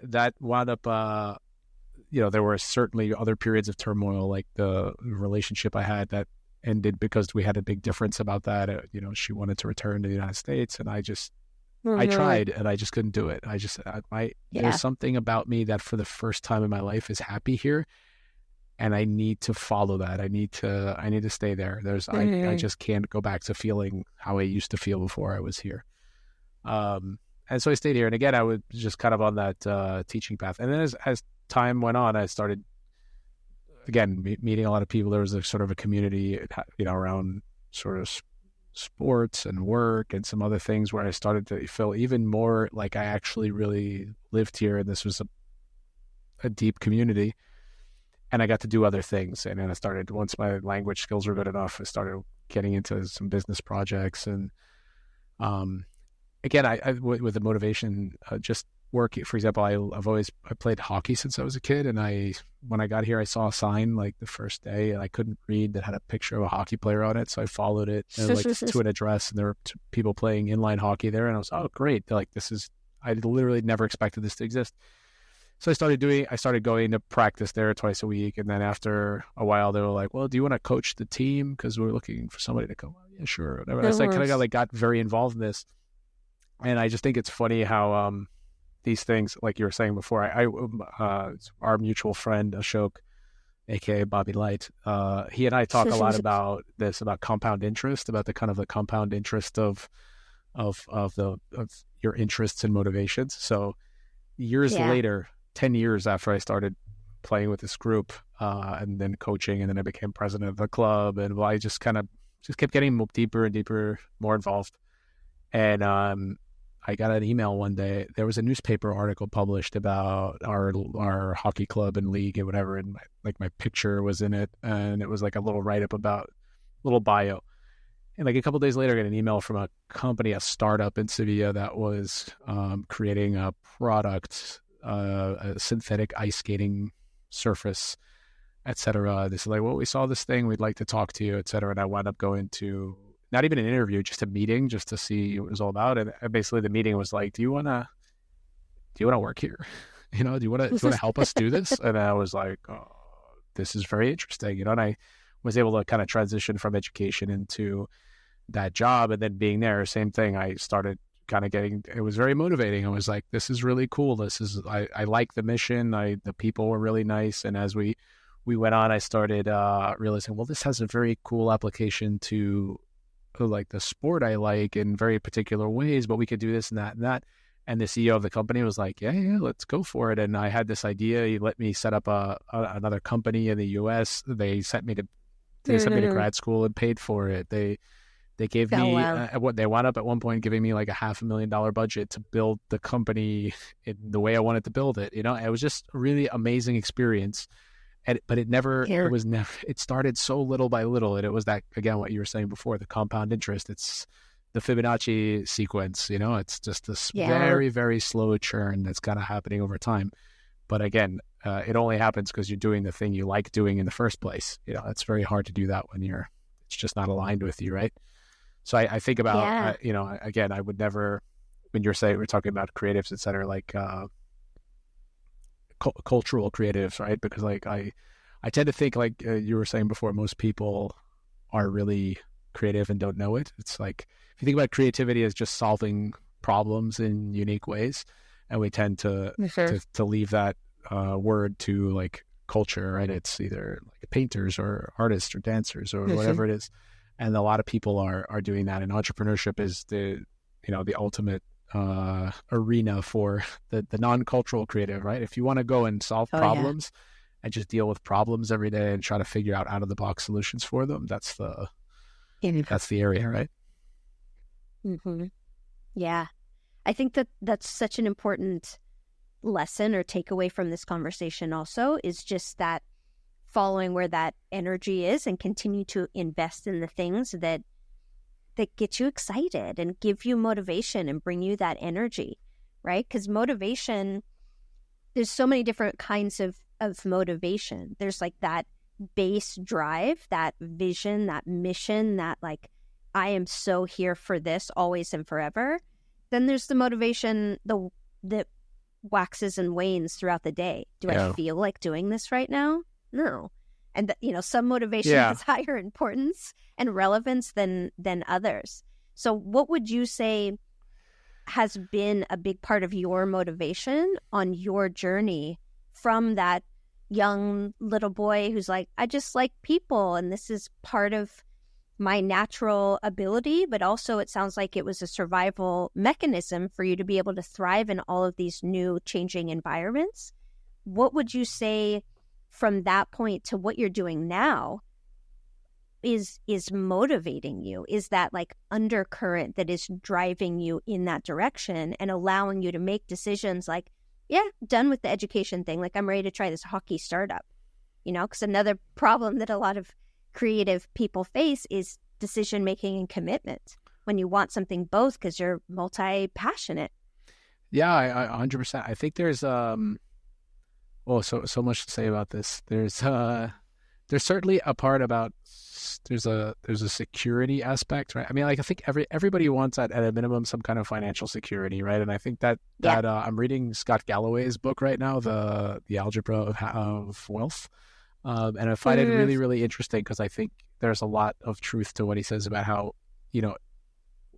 that wound up. There were certainly other periods of turmoil, like the relationship I had that ended because we had a big difference about that. She wanted to return to the United States, and I tried, and I just couldn't do it. There's something about me that for the first time in my life is happy here. and I need to follow that. I need to stay there. I just can't go back to feeling how I used to feel before I was here. And so I stayed here, and again, I was just kind of on that teaching path. And then as time went on, I started again meeting a lot of people. There was a sort of a community, around sort of sports and work and some other things where I started to feel even more like I actually really lived here, and this was a deep community. And I got to do other things. And then I started, once my language skills were good enough, I started getting into some business projects. And again, I with the motivation, just work. For example, I played hockey since I was a kid. And when I got here, I saw a sign like the first day, and I couldn't read, that had a picture of a hockey player on it. So I followed it to an address, and there were people playing inline hockey there. And I was, oh, great. They're like, I literally never expected this to exist. So I started going to practice there twice a week. And then after a while, they were like, well, do you want to coach the team? Because we're looking for somebody to come. Yeah, sure. Whatever. I kind of got very involved in this. And I just think it's funny how these things, like you were saying before, our mutual friend, Ashok, aka Bobby Light, he and I talk a lot about compound interest, about the kind of the compound interest of your interests and motivations. So years later, 10 years after I started playing with this group, and then coaching, and then I became president of the club, and I just kept getting deeper and deeper, more involved. And I got an email one day. There was a newspaper article published about our hockey club and league and whatever, and my picture was in it, and it was like a little write-up about little bio. And like a couple of days later, I got an email from a company, a startup in Sevilla, that was creating a product, a synthetic ice skating surface, etc. This is like, well, we saw this thing, we'd like to talk to you, etc. And I wound up going to not even an interview, just a meeting, just to see what it was all about. And basically, the meeting was like, do you want to work here? Do you want to help us do this? And I was like, oh, this is very interesting. And I was able to kind of transition from education into that job. And then being there, same thing. I started kind of it was very motivating. I was like, this is really cool. I like the mission. The people were really nice. And as we went on, I started realizing, well, this has a very cool application to like the sport I like in very particular ways, but we could do this and that and that. And the CEO of the company was like, yeah, let's go for it. And I had this idea. He let me set up another company in the US. They sent me to grad school and paid for it. They gave me what they wound up at one point giving me like a $500,000 budget to build the company in the way I wanted to build it. It was just a really amazing experience. But it started so little by little. And it was that, again, what you were saying before, the compound interest. It's the Fibonacci sequence, it's just this very, very slow churn that's kind of happening over time. But again, it only happens because you're doing the thing you like doing in the first place. It's very hard to do that when it's just not aligned with you, right? So I think about, again, I would never, when we're talking about creatives, et cetera, like cultural creatives, right? Because like I tend to think, like you were saying before, most people are really creative and don't know it. It's like, if you think about creativity as just solving problems in unique ways, and we tend to leave that word to like culture, right? It's either like painters or artists or dancers or whatever it is. And a lot of people are doing that. And entrepreneurship is the ultimate arena for the non-cultural creative, right? If you want to go and solve problems and just deal with problems every day and try to figure out out-of-the-box solutions for them, that's the area, right? Mm-hmm. Yeah. I think that's such an important lesson or takeaway from this conversation also, is just that following where that energy is and continue to invest in the things that get you excited and give you motivation and bring you that energy, right? Because motivation, there's so many different kinds of motivation. There's like that base drive, that vision, that mission, that like, I am so here for this always and forever. Then there's the motivation that waxes and wanes throughout the day. Do I feel like doing this right now? No. And some motivation has higher importance and relevance than others. So what would you say has been a big part of your motivation on your journey from that, young little boy who's like, I just like people and this is part of my natural ability, but also it sounds like it was a survival mechanism for you to be able to thrive in all of these new changing environments. What would you say from that point to what you're doing now is motivating you? Is that like undercurrent that is driving you in that direction and allowing you to make decisions like, yeah, done with the education thing. Like, I'm ready to try this hockey startup, because another problem that a lot of creative people face is decision-making and commitment when you want something both because you're multi-passionate. Yeah, I 100%. I think there's so much to say about this. There's certainly a part about there's a security aspect, right? I mean, like, I think everybody wants at a minimum some kind of financial security, right? And I think that I'm reading Scott Galloway's book right now, the Algebra of Wealth, and I find it really, really interesting because I think there's a lot of truth to what he says about how,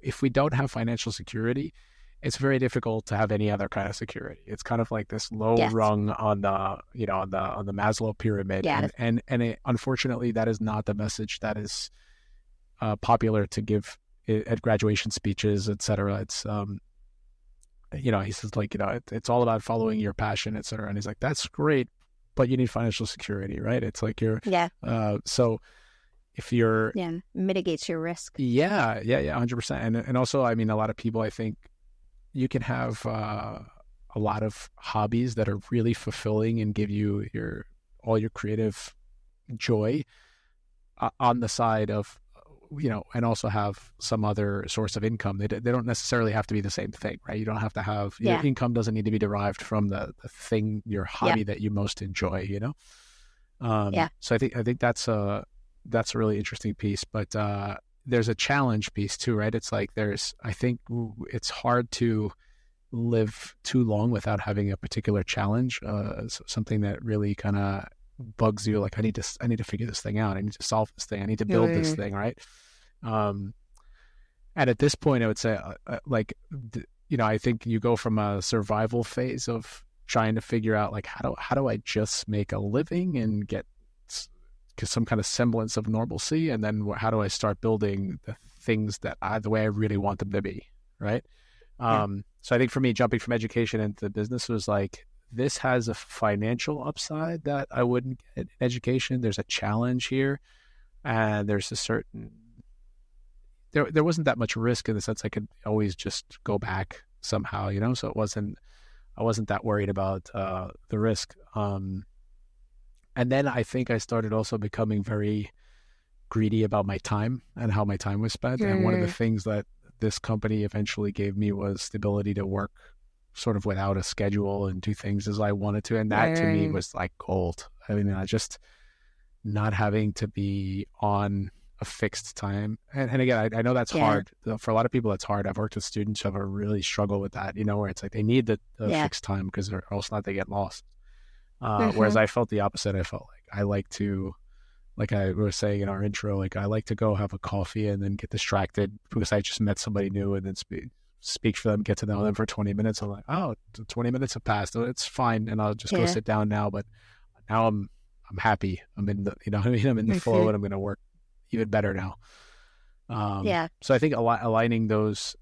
if we don't have financial security, it's very difficult to have any other kind of security. It's kind of like this low rung on the, on the Maslow pyramid. Yeah. And unfortunately, that is not the message that is popular to give at graduation speeches, et cetera. It's, he says like, it's all about following your passion, et cetera. And he's like, that's great, but you need financial security, right? It's like so if you're... Yeah, mitigates your risk. Yeah, 100%. And also, I mean, a lot of people, I think, you can have a lot of hobbies that are really fulfilling and give you all your creative joy on the side of, and also have some other source of income. They don't necessarily have to be the same thing, right? You don't have to have, your income doesn't need to be derived from the thing, your hobby that you most enjoy, So I think that's a really interesting piece, but there's a challenge piece too, right? It's like I think it's hard to live too long without having a particular challenge, something that really kind of bugs you. Like, I need to figure this thing out. I need to solve this thing. I need to build this thing, right? And at this point, I would say, I think you go from a survival phase of trying to figure out like how do I just make a living and get some kind of semblance of normalcy, and then how do I start building the things that the way I really want them to be, right? So I think for me, jumping from education into business was like, this has a financial upside that I wouldn't get in education. There's a challenge here, and there's a certain there wasn't that much risk in the sense I could always just go back somehow, so I wasn't that worried about the risk. And then I think I started also becoming very greedy about my time and how my time was spent. And one of the things that this company eventually gave me was the ability to work sort of without a schedule and do things as I wanted to. And that to me was like gold. I mean, I just not having to be on a fixed time. And again, I know that's hard. For a lot of people, that's hard. I've worked with students who have a really struggle with that, where it's like they need the fixed time because or else not they get lost. Whereas I felt the opposite. I felt like I like to, like I was saying in our intro, like I like to go have a coffee and then get distracted because I just met somebody new and then speak for them, get to know them for 20 minutes. I'm like, 20 minutes have passed. It's fine. And I'll just go sit down now. But now I'm happy. I'm in the, I'm in the flow and I'm going to work even better now. So I think aligning those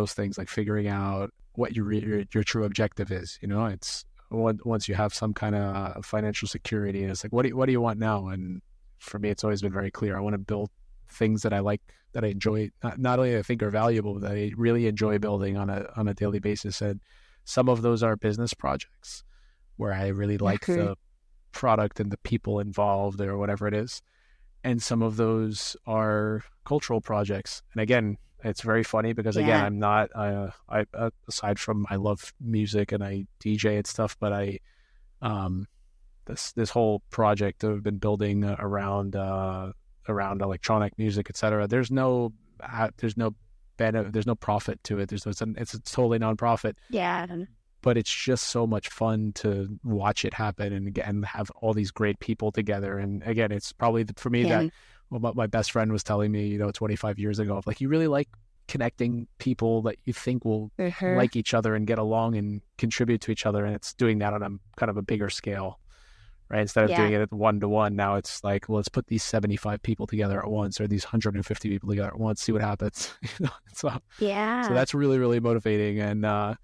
things, like figuring out what your true objective is, it's, once you have some kind of financial security, and it's like, what do you want now? And for me, it's always been very clear. I want to build things that I like, that I enjoy, not only I think are valuable, but that I really enjoy building on a daily basis. And some of those are business projects where I really like the product and the people involved or whatever it is. And some of those are cultural projects. And again, it's very funny because again, I'm not, I aside from I love music and I DJ and stuff, but this whole project I've been building around electronic music, etc. There's no profit to it. It's a totally nonprofit. Yeah. But it's just so much fun to watch it happen and have all these great people together. And again, it's probably for me that what my best friend was telling me, 25 years ago, like you really like connecting people that you think will like each other and get along and contribute to each other. And it's doing that on a kind of a bigger scale right? Instead of doing Yeah. it at 1-to-1, now it's like, well, let's put these 75 people together at once, or these 150 people together at once, see what happens. So Yeah. that's really, really motivating. And I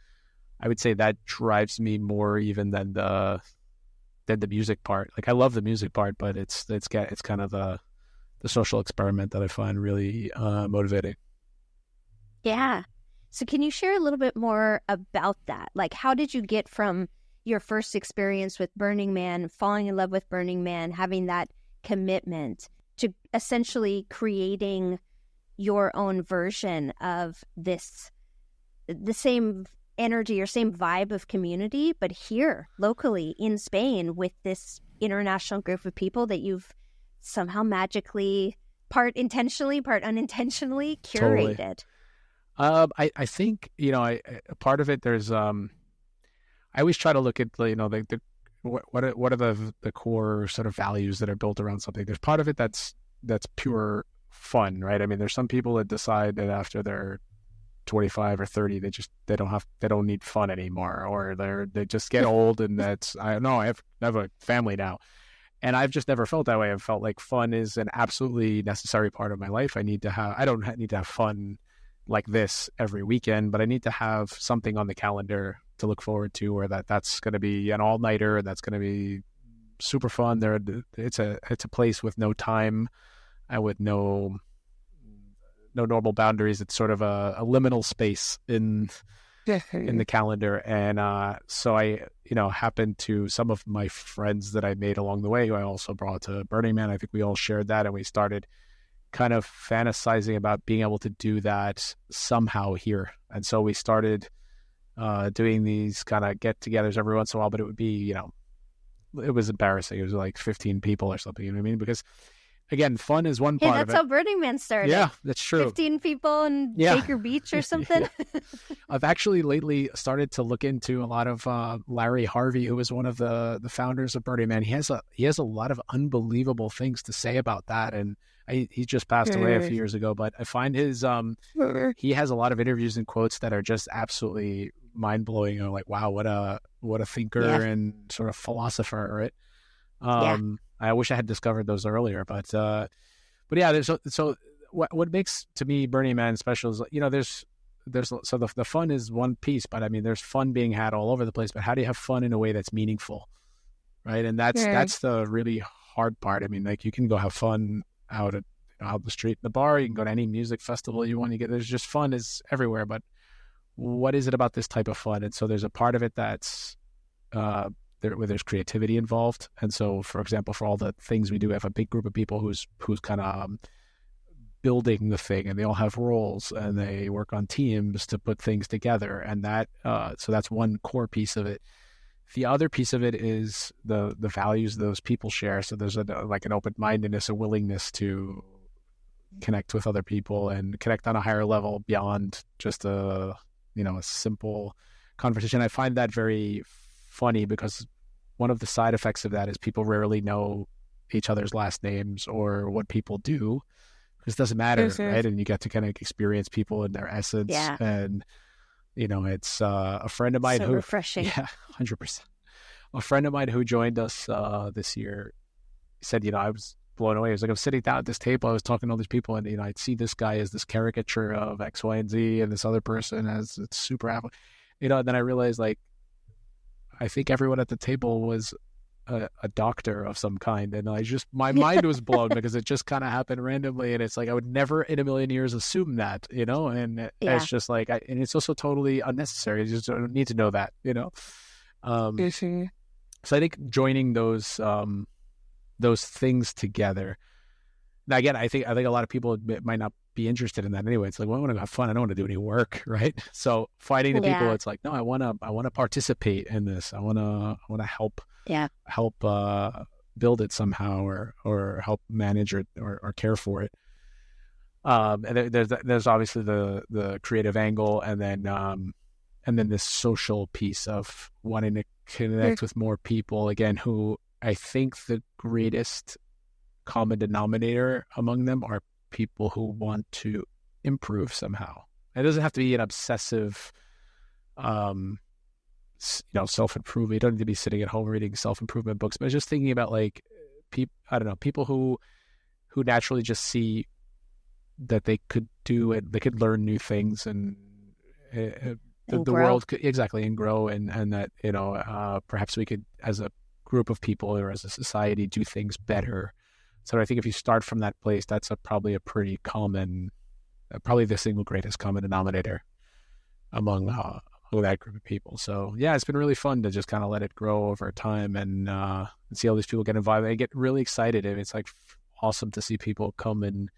would say that drives me more even than the music part. Like, I love the music part, but it's kind of the social experiment that I find really motivating. Yeah. So can you share a little bit more about that? Like, how did you get from your first experience with Burning Man, falling in love with Burning Man, having that commitment to essentially creating your own version of this, the same energy or same vibe of community, but here locally in Spain with this international group of people that you've somehow magically, part intentionally, part unintentionally Totally. curated? I think, a part of it, there's I always try to look at the what are the core sort of values that are built around something. There's part of it that's pure fun, right? I mean, there's some people that decide that after they're 25 or 30, they don't need fun anymore, or they just get old, and that's, I don't know, I have a family now, and I've just never felt that way. I've felt like fun is an absolutely necessary part of my life. I don't need to have fun like this every weekend, but I need to have something on the calendar to look forward to, or that's going to be an all-nighter, that's going to be super fun. It's a place with no time and with no normal boundaries. It's sort of a liminal space in the calendar. And so I, happened to some of my friends that I made along the way, who I also brought to Burning Man. I think we all shared that, and we started kind of fantasizing about being able to do that somehow here. And so we started doing these kind of get-togethers every once in a while, but it would be, it was embarrassing. It was like 15 people or something, you know what I mean? Because, again, fun is one Hey, part of that's it. how Burning Man started. Yeah, that's true. 15 people in Baker Beach or something. Yeah. I've actually lately started to look into a lot of Larry Harvey, who was one of the founders of Burning Man. He has a lot of unbelievable things to say about that, and he just passed away a few years ago. But I find he has a lot of interviews and quotes that are just absolutely mind blowing. Like, wow, what a thinker and sort of philosopher, right? I wish I had discovered those earlier, but yeah. So what makes, to me, Burning Man special is, so the fun is one piece, but I mean, there's fun being had all over the place. But how do you have fun in a way that's meaningful, right? And that's the really hard part. I mean, like, you can go have fun out the street, in the bar. You can go to any music festival you want to get. There's just fun is everywhere. But what is it about this type of fun? And so there's a part of it that's where there's creativity involved. And so, for example, for all the things we do, we have a big group of people who's kind of building the thing, and they all have roles, and they work on teams to put things together. And that so that's one core piece of it. The other piece of it is the values those people share. So there's like an open-mindedness, a willingness to connect with other people and connect on a higher level beyond just a simple conversation. I find that very funny, because one of the side effects of that is people rarely know each other's last names or what people do, because it doesn't matter, right? And you get to kind of experience people in their essence. And it's a friend of mine so who refreshing. Yeah, 100%. A friend of mine who joined us this year said, I was blown away. He was like, I'm sitting down at this table, I was talking to all these people, and I'd see this guy as this caricature of X, Y, and Z, and this other person as it's super apple. And then I realized, like, I think everyone at the table was a doctor of some kind, and my mind was blown because it just kind of happened randomly, and it's like I would never in a million years assume that, and it's just like, and it's also totally unnecessary. You just don't need to know that, So I think joining those things together. Now, again, I think a lot of people might not be interested in that anyway. It's like, well, I want to have fun. I don't want to do any work, right? So finding the people, it's like, no, I want to participate in this. I want to help build it somehow, or help manage it, or care for it. And there's obviously the creative angle, and then this social piece of wanting to connect with more people, again, who I think the greatest common denominator among them are people who want to improve somehow. It doesn't have to be an obsessive self-improvement. You don't need to be sitting at home reading self-improvement books, but just thinking about like people who naturally just see that they could do it, they could learn new things, and the world could exactly and grow, and that perhaps we could, as a group of people or as a society, do things better. So I think if you start from that place, that's probably a pretty common, probably the single greatest common denominator among that group of people. So yeah, it's been really fun to just kind of let it grow over time and see all these people get involved. I get really excited, and it's like awesome to see people come and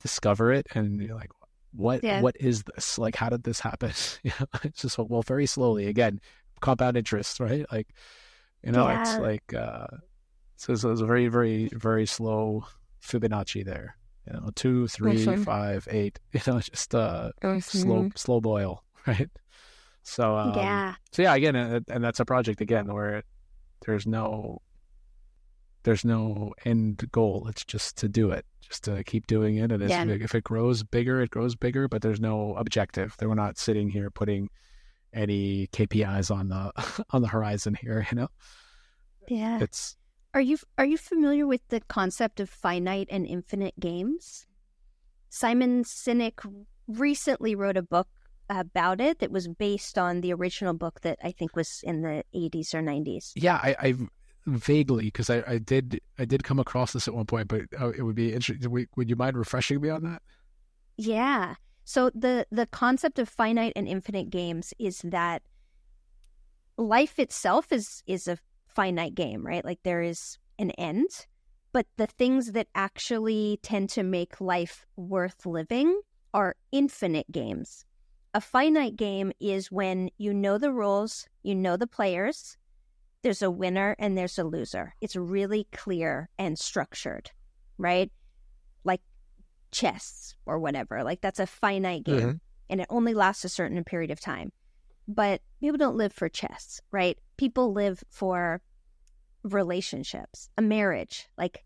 discover it, and you're like, what is this? Like, how did this happen? It's just, well, very slowly, again, compound interest, right? Like, it's like so it's a very, very, very slow Fibonacci there, 2, 3, 5, 8, just slow boil, right? So again, and that's a project again where there's no end goal. It's just to do it, just to keep doing it. And if it grows bigger, it grows bigger, but there's no objective. We're not sitting here putting any KPIs on the horizon here, Yeah. It's Are you familiar with the concept of finite and infinite games? Simon Sinek recently wrote a book about it that was based on the original book that I think was in the 80s or 90s. Yeah, I vaguely, because I did come across this at one point, but it would be interesting. Would you mind refreshing me on that? Yeah. So the concept of finite and infinite games is that life itself is a finite game, right? Like there is an end, but the things that actually tend to make life worth living are infinite games. A finite game is when you know the rules, you know the players, there's a winner and there's a loser. It's really clear and structured, right? Like chess or whatever. Like that's a finite game, and it only lasts a certain period of time. But people don't live for chess, right? People live for relationships, a marriage. Like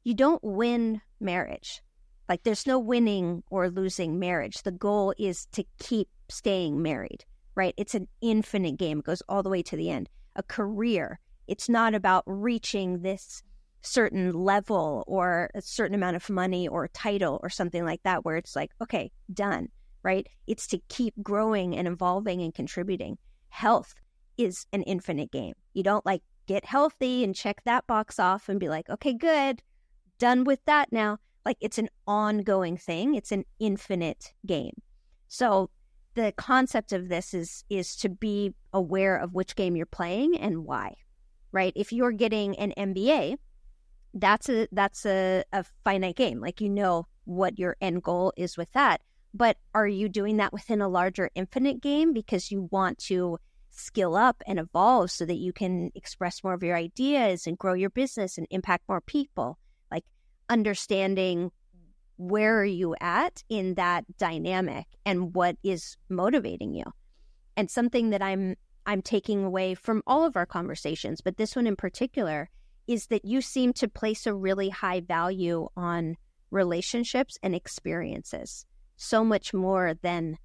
you don't win marriage. Like there's no winning or losing marriage. The goal is to keep staying married, right? It's an infinite game. It goes all the way to the end. A career, it's not about reaching this certain level or a certain amount of money or title or something like that where it's like, okay, done, right? It's to keep growing and evolving and contributing. Health is an infinite game. You don't like get healthy and check that box off and be like, okay, good, done with that now. Like it's an ongoing thing. It's an infinite game. So the concept of this is to be aware of which game you're playing and why, right? If you're getting an MBA, that's a finite game. Like you know what your end goal is with that. But are you doing that within a larger infinite game because you want to skill up and evolve so that you can express more of your ideas and grow your business and impact more people? Like understanding where are you at in that dynamic and what is motivating you. And something that I'm taking away from all of our conversations, but this one in particular, is that you seem to place a really high value on relationships and experiences, so much more than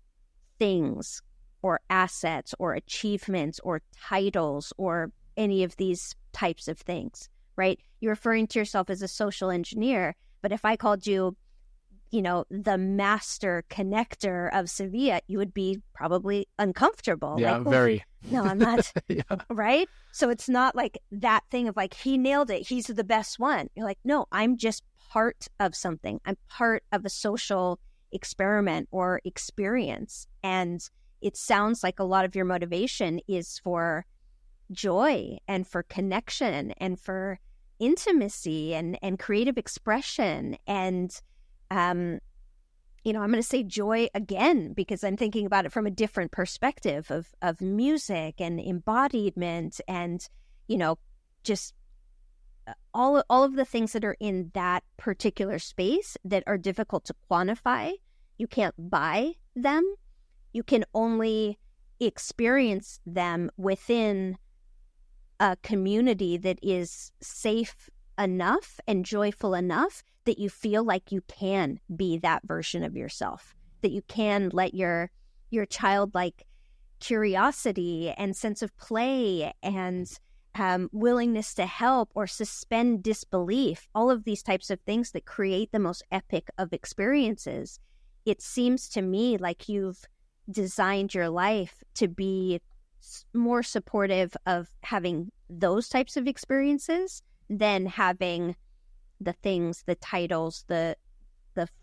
things or assets or achievements or titles or any of these types of things, right? You're referring to yourself as a social engineer, but if I called you, the master connector of Sevilla, you would be probably uncomfortable. Yeah, like, very. No, I'm not. Yeah. Right? So it's not like that thing of like, he nailed it, he's the best one. You're like, no, I'm just part of something. I'm part of a social experiment or experience. And it sounds like a lot of your motivation is for joy and for connection and for intimacy and creative expression. And I'm going to say joy again because I'm thinking about it from a different perspective of music and embodiment and, just all of the things that are in that particular space that are difficult to quantify. You can't buy them. You can only experience them within a community that is safe enough and joyful enough that you feel like you can be that version of yourself, that you can let your childlike curiosity and sense of play and willingness to help or suspend disbelief, all of these types of things that create the most epic of experiences. It seems to me like you've designed your life to be more supportive of having those types of experiences than having the things, the titles, the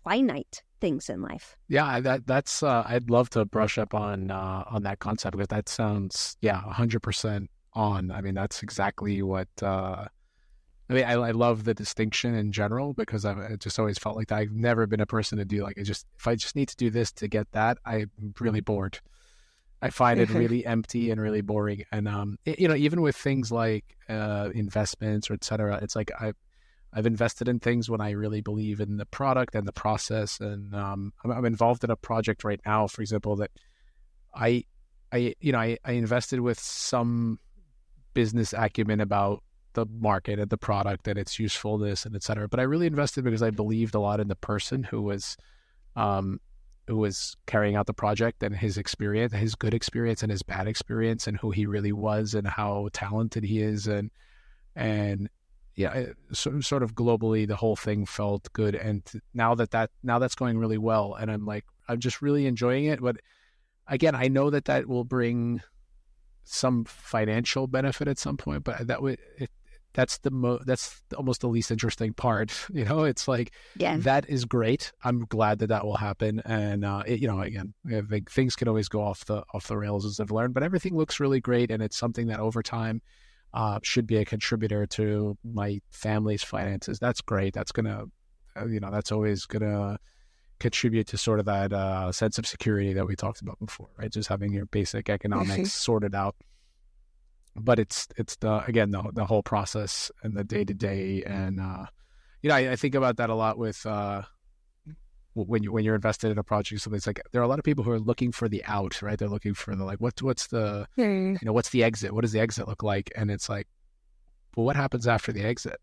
finite things in life. Yeah, that's I'd love to brush up on that concept, because that sounds 100% on. I mean, that's exactly what I mean. I love the distinction in general, because I just always felt like that. I've never been a person to do like, if I just need to do this to get that, I'm really bored. I find it really empty and really boring. And even with things like investments or et cetera, it's like I've invested in things when I really believe in the product and the process. And I'm involved in a project right now, for example, that I invested with some business acumen about the market and the product and its usefulness and et cetera. But I really invested because I believed a lot in the person who was carrying out the project, and his experience, his good experience and his bad experience, and who he really was and how talented he is. And sort of globally, the whole thing felt good. And now that's going really well, and I'm just really enjoying it. But again, I know that will bring some financial benefit at some point, but that's almost the least interesting part. It's like, that is great. I'm glad that will happen. And again, I think things can always go off the rails, as I've learned, but everything looks really great, and it's something that over time should be a contributor to my family's finances. That's great. That's gonna, that's always gonna contribute to sort of that sense of security that we talked about before, right? Just having your basic economics sorted out. But it's the whole process and the day to day, and I think about that a lot with when you're invested in a project. So it's like there are a lot of people who are looking for the out, right? They're looking for the what's the what's the exit? What does the exit look like? And it's like, well, what happens after the exit?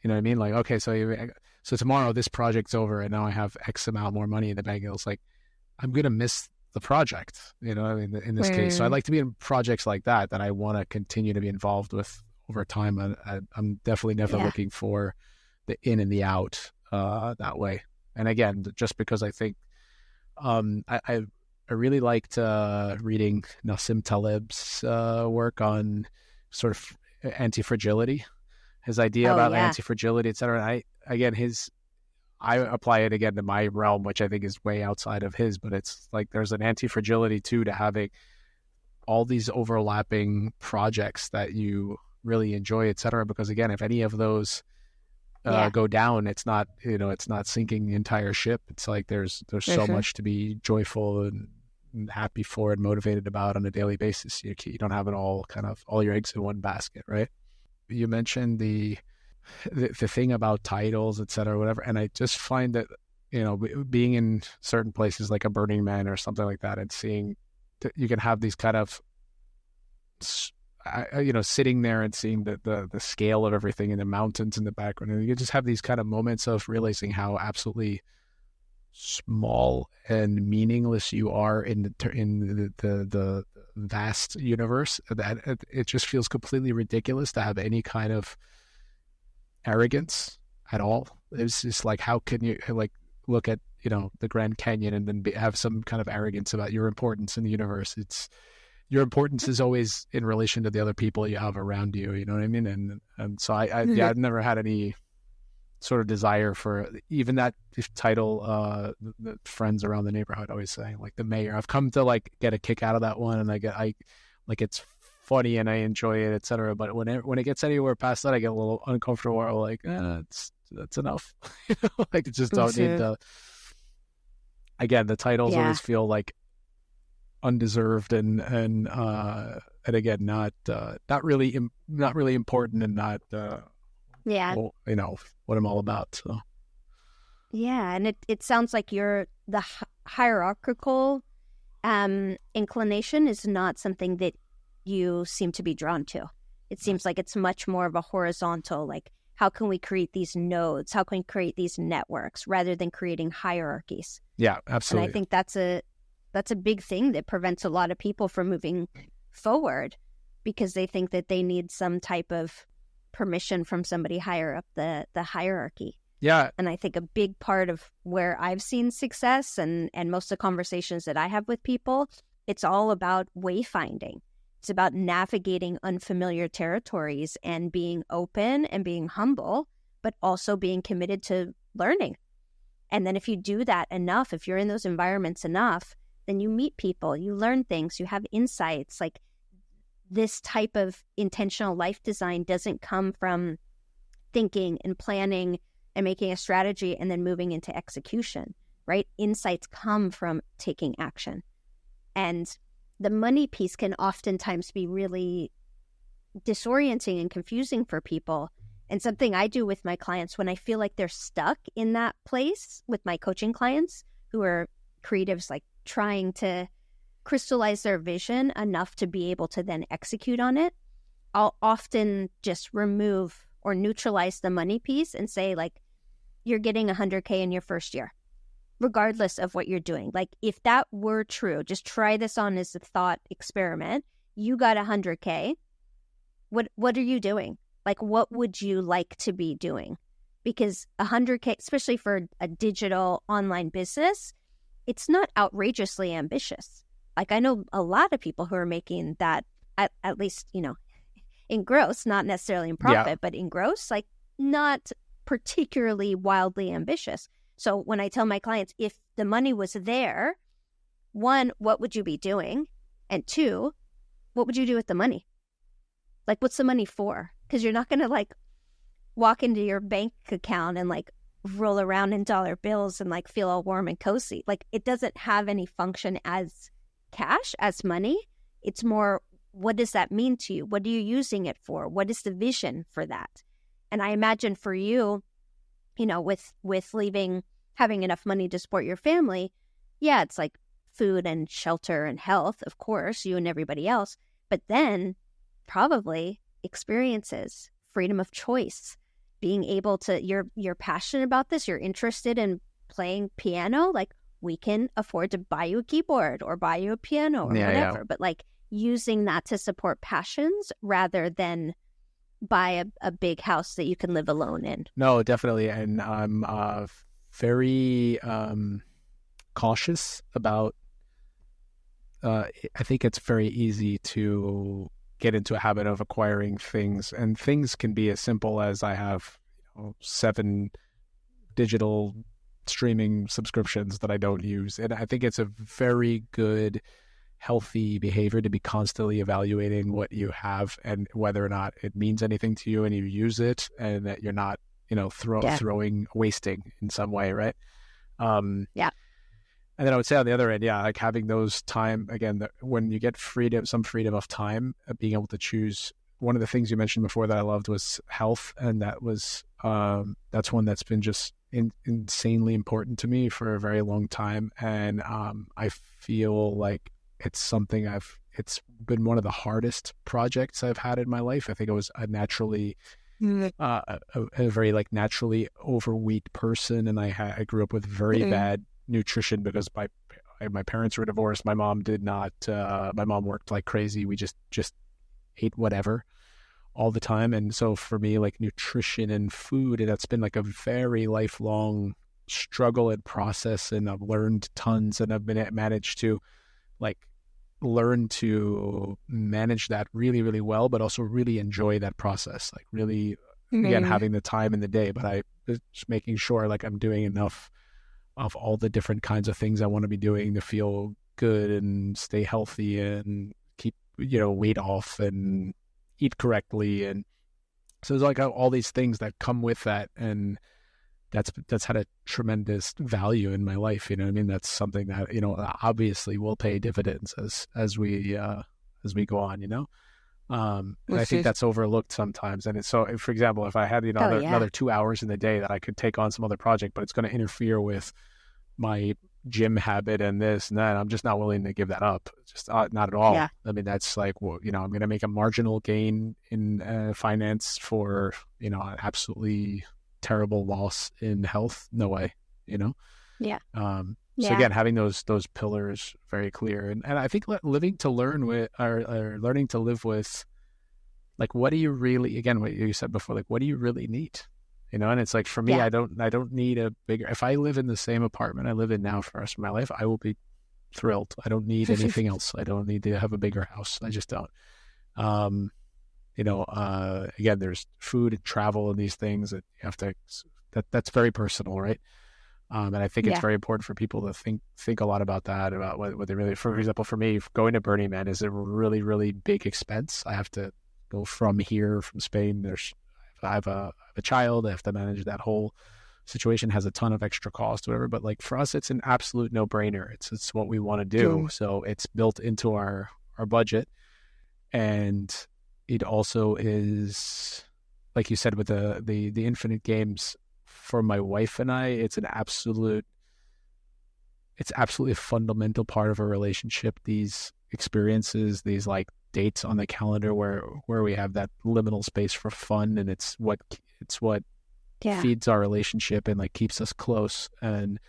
You know what I mean? Like, okay, so tomorrow this project's over, and now I have X amount more money in the bank. It's like, I'm gonna miss the project, in this case. So I'd like to be in projects like that I want to continue to be involved with over time. I'm definitely never looking for the in and the out that way. And again, just because I think I really liked reading Nassim Taleb's work on sort of anti-fragility, his idea about anti-fragility, et cetera. And I apply it again to my realm, which I think is way outside of his, but it's like there's an anti-fragility too to having all these overlapping projects that you really enjoy, et cetera. Because again, if any of those go down, it's not sinking the entire ship. It's like there's so much to be joyful and happy for and motivated about on a daily basis. You don't have it all your eggs in one basket, right? You mentioned the thing about titles, et cetera, whatever. And I just find that, being in certain places like a Burning Man or something like that, and seeing that you can have these kind of, sitting there and seeing the scale of everything in the mountains in the background. And you just have these kind of moments of realizing how absolutely small and meaningless you are in the vast universe, that it just feels completely ridiculous to have any kind of arrogance at all. It's just like, how can you look at the Grand Canyon and then have some kind of arrogance about your importance in the universe? Your importance is always in relation to the other people you have around you. You know what I mean? And so I've never had any sort of desire for even that title. The friends around the neighborhood always saying, like, the mayor. I've come to get a kick out of that one, and it's funny and I enjoy it, etc. But when it gets anywhere past that, I get a little uncomfortable. Or like, that's enough. I just don't need the. Again, the titles always feel like undeserved and again not really important, and not what I'm all about. So and it sounds like the hierarchical inclination is not something that you seem to be drawn to. It seems like it's much more of a horizontal, like, how can we create these nodes? How can we create these networks rather than creating hierarchies? Yeah, absolutely. And I think that's That's a big thing that prevents a lot of people from moving forward, because they think that they need some type of permission from somebody higher up the hierarchy. Yeah. And I think a big part of where I've seen success and most of the conversations that I have with people, it's all about wayfinding. It's about navigating unfamiliar territories and being open and being humble, but also being committed to learning. And then if you do that enough, if you're in those environments enough, then you meet people, you learn things, you have insights. Like, this type of intentional life design doesn't come from thinking and planning and making a strategy and then moving into execution, right? Insights come from taking action. And the money piece can oftentimes be really disorienting and confusing for people. And something I do with my clients when I feel like they're stuck in that place with my coaching clients who are creatives, like trying to crystallize their vision enough to be able to then execute on it, I'll often just remove or neutralize the money piece and say, like, you're getting 100K in your first year, regardless of what you're doing. Like, if that were true, just try this on as a thought experiment. You got 100K. What are you doing? Like, what would you like to be doing? Because 100K, especially for a digital online business, it's not outrageously ambitious. Like, I know a lot of people who are making that, at least, you know, in gross, not necessarily in profit, but in gross, like, not particularly wildly ambitious. So when I tell my clients, if the money was there, one, what would you be doing? And two, what would you do with the money? Like, what's the money for? Because you're not going to, like, walk into your bank account and, like, roll around in dollar bills and, like, feel all warm and cozy. Like, it doesn't have any function as cash, as money. It's more, what does that mean to you? What are you using it for? What is the vision for that? And I imagine for you, you know, with having enough money to support your family, yeah, it's like food and shelter and health, of course, you and everybody else, but then probably experiences, freedom of choice, being able to, you're passionate about this, you're interested in playing piano, like, we can afford to buy you a keyboard or buy you a piano or whatever, but like using that to support passions rather than buy a big house that you can live alone in. No, definitely. And I'm very cautious about, I think it's very easy to get into a habit of acquiring things, and things can be as simple as I have 7 digital streaming subscriptions that I don't use. And I think it's a very good, healthy behavior to be constantly evaluating what you have and whether or not it means anything to you and you use it, and that you're not, wasting in some way, right? Yeah. And then I would say on the other end, like having those time, again, when you get some freedom of time, being able to choose. One of the things you mentioned before that I loved was health. And that was, that's one that's been just insanely important to me for a very long time. And I feel like it's something it's been one of the hardest projects I've had in my life. I think I was a very like naturally overweight person. And I grew up with very bad nutrition because my parents were divorced. My mom did not, my mom worked like crazy. We just ate whatever all the time. And so for me, like nutrition and food, and that's been like a very lifelong struggle and process. And I've learned tons, and I've managed to like learn to manage that really, really well, but also really enjoy that process. Like really, again, having the time in the day, but I just making sure like I'm doing enough of all the different kinds of things I want to be doing to feel good and stay healthy and keep, weight off and eat correctly. And so there's like all these things that come with that. And that's had a tremendous value in my life. You know what I mean? That's something that, obviously will pay dividends as we go on, and I think that's overlooked sometimes. And it's so, for example, if I had another 2 hours in the day that I could take on some other project, but it's going to interfere with my gym habit and this and that, I'm just not willing to give that up. Just not at all. Yeah. I mean, that's like, well, I'm going to make a marginal gain in finance for an absolutely terrible loss in health. No way. Yeah. So Yeah. again, having those pillars very clear, and I think living to learn with, or learning to live with, like, what do you really, again, what you said before, like, what do you really need? You know, and it's like, for me, Yeah. I don't need a bigger, if I live in the same apartment I live in now for the rest of my life, I will be thrilled. I don't need anything else. I don't need to have a bigger house. I just don't. Um, again, there's food and travel and these things that you have to, that's very personal, right? And I think it's Yeah. very important for people to think a lot about that, about what they really, for example, for me, going to Burning Man is a really, really big expense. I have to go from here, from Spain. I have a child. I have to manage that whole situation, has a ton of extra cost, whatever. But like for us, it's an absolute no brainer. It's what we want to do. Mm. So it's built into our budget. And it also is, like you said, with the infinite games, for my wife and I, it's absolutely a fundamental part of our relationship. These experiences, these like dates on the calendar where we have that liminal space for fun, and it's what Yeah. feeds our relationship and like keeps us close. And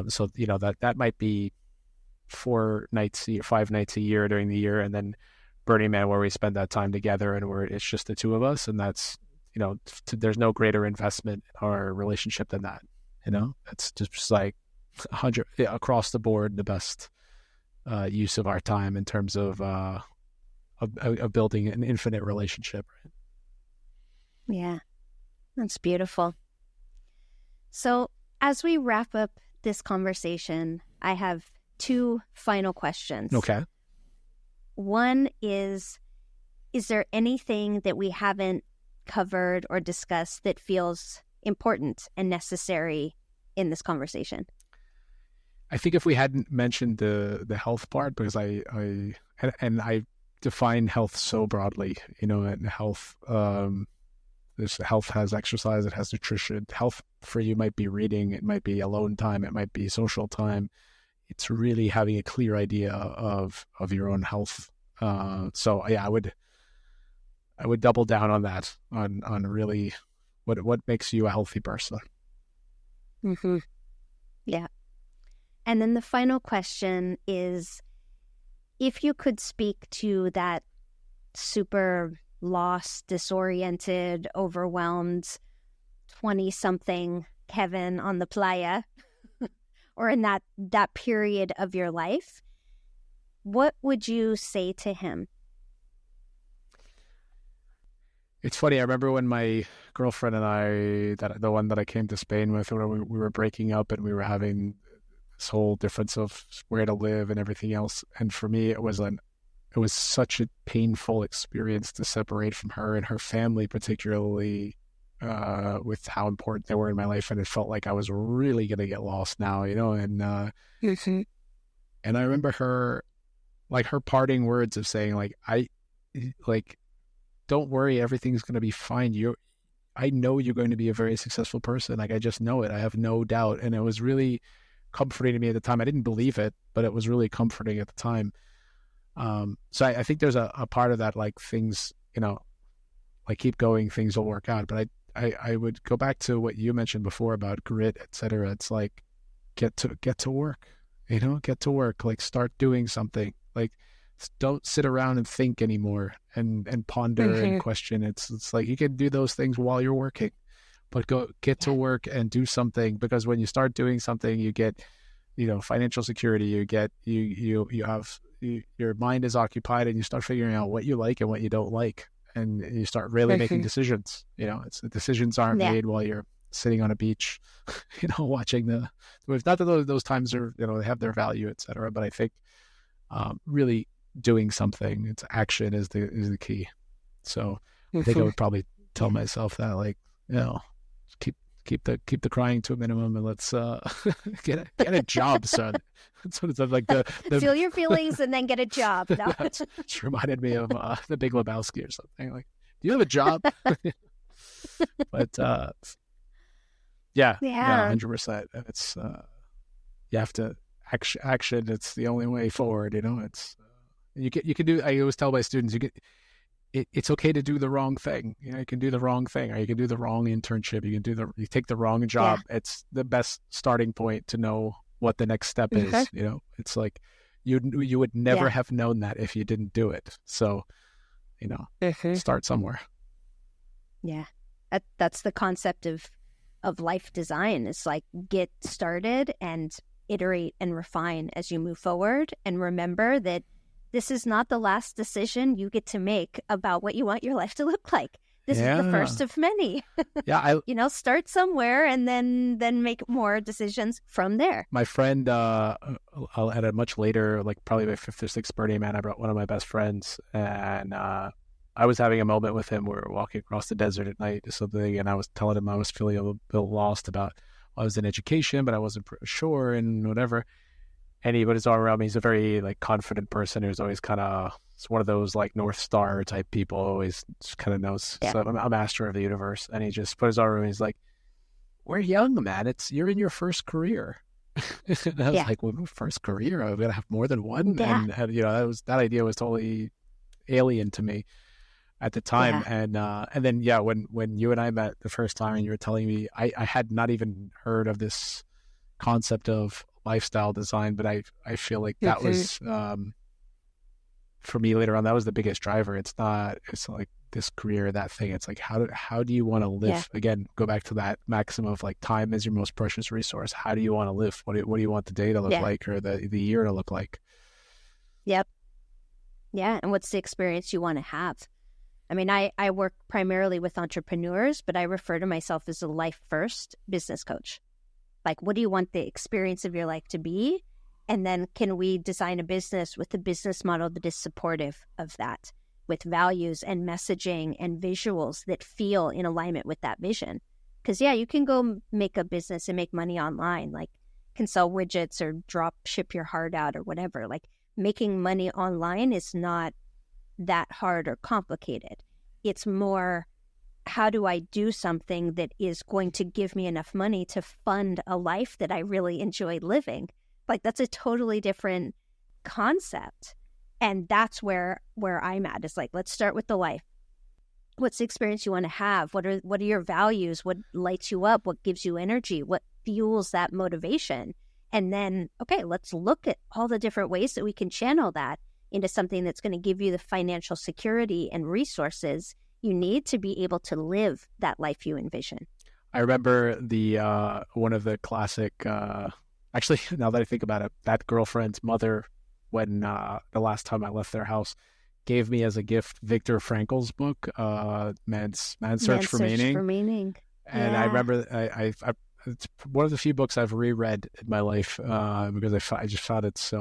so that might be 5 nights a year during the year, and then Burning Man where we spend that time together and where it's just the two of us, and that's there's no greater investment in our relationship than that. It's just like 100 across the board, the best use of our time in terms of building an infinite relationship. Yeah. That's beautiful. So as we wrap up this conversation, I have two final questions. Okay. One is there anything that we haven't covered or discussed that feels important and necessary in this conversation? I think if we hadn't mentioned the health part, because I define health so broadly, and health, this health has exercise, it has nutrition. Health for you might be reading, it might be alone time, it might be social time. It's really having a clear idea of your own health. So yeah, I would double down on that, on really what makes you a healthy person. Mm-hmm. Yeah. And then the final question is, if you could speak to that super lost, disoriented, overwhelmed 20-something Kevin on the playa, or in that period of your life, what would you say to him? It's funny. I remember when my girlfriend and I, the one that I came to Spain with, where we were breaking up and we were having this whole difference of where to live and everything else. And for me, it was such a painful experience to separate from her and her family, particularly with how important they were in my life. And it felt like I was really going to get lost now, and Mm-hmm. and I remember her parting words of saying, don't worry, everything's going to be fine. I know you're going to be a very successful person. Like, I just know it. I have no doubt. And it was really comforting to me at the time. I didn't believe it, but it was really comforting at the time. So I think there's a part of that, like, things, like, keep going, things will work out. But I would go back to what you mentioned before about grit, etc. It's like, get to work, get to work, like, start doing something. Like, don't sit around and think anymore and ponder Mm-hmm. and question. It's like, you can do those things while you're working, but get to work and do something, because when you start doing something, you get, financial security, you get, you have, your mind is occupied, and you start figuring out what you like and what you don't like. And you start really making decisions. It's the decisions aren't made while you're sitting on a beach, watching the waves. Not that those times are, they have their value, etc. But I think really doing something, it's action is the key. So I think I would probably tell myself that, like, keep the crying to a minimum, and let's get a job, son. That's what it's like. The Feel your feelings and then get a job. No? It's reminded me of The Big Lebowski or something. Like, do you have a job? But yeah, 100%. It's you have to action. It's the only way forward. It's you can do. I always tell my students, it's okay to do the wrong thing. You can do the wrong thing, or you can do the wrong internship. You take the wrong job. It's the best starting point to know what the next step Okay. is. It's like you would never Yeah. have known that if you didn't do it. So, start somewhere. Yeah. That's the concept of life design. It's like get started and iterate and refine as you move forward. And remember that this is not the last decision you get to make about what you want your life to look like. This is the Yeah. first of many. Yeah. Start somewhere and then make more decisions from there. My friend, at a much later, like probably my fifth or sixth birthday, man, I brought one of my best friends, and I was having a moment with him. We were walking across the desert at night or something, and I was telling him I was feeling a little bit lost about, I was in education, but I wasn't sure and whatever. And he put his arm around me. He's a very like confident person who's always it's one of those like North Star type people, always just kind of knows. Yeah. So I'm a master of the universe. And he just put his arm around me. He's like, "We're young, man. You're in your first career." And I was like, "Well, first career? I'm gonna have more than one." Yeah. And that idea was totally alien to me at the time. Yeah. And then when you and I met the first time, and you were telling me, I had not even heard of this concept of lifestyle design, but I feel like that was for me later on, that was the biggest driver. It's like this career, that thing. It's like how do you want to live? Again, go back to that maxim of like time is your most precious resource. How do you want to live? What do you want the day to look like, or the year to look like? Yep. Yeah. And what's the experience you want to have? I mean, I work primarily with entrepreneurs, but I refer to myself as a life first business coach. Like, what do you want the experience of your life to be? And then can we design a business with a business model that is supportive of that, with values and messaging and visuals that feel in alignment with that vision? Because, you can go make a business and make money online, like can sell widgets or drop ship your heart out or whatever. Like making money online is not that hard or complicated. It's more, how do I do something that is going to give me enough money to fund a life that I really enjoy living? Like that's a totally different concept. And that's where I'm at. It's like, let's start with the life. What's the experience you want to have? What are your values? What lights you up? What gives you energy? What fuels that motivation? And then, okay, let's look at all the different ways that we can channel that into something that's going to give you the financial security and resources you need to be able to live that life you envision. I remember one of the classic, actually, now that I think about it, that girlfriend's mother, when the last time I left their house, gave me as a gift Viktor Frankl's book, Man's Search for Meaning. And I remember it's one of the few books I've reread in my life because I just found it's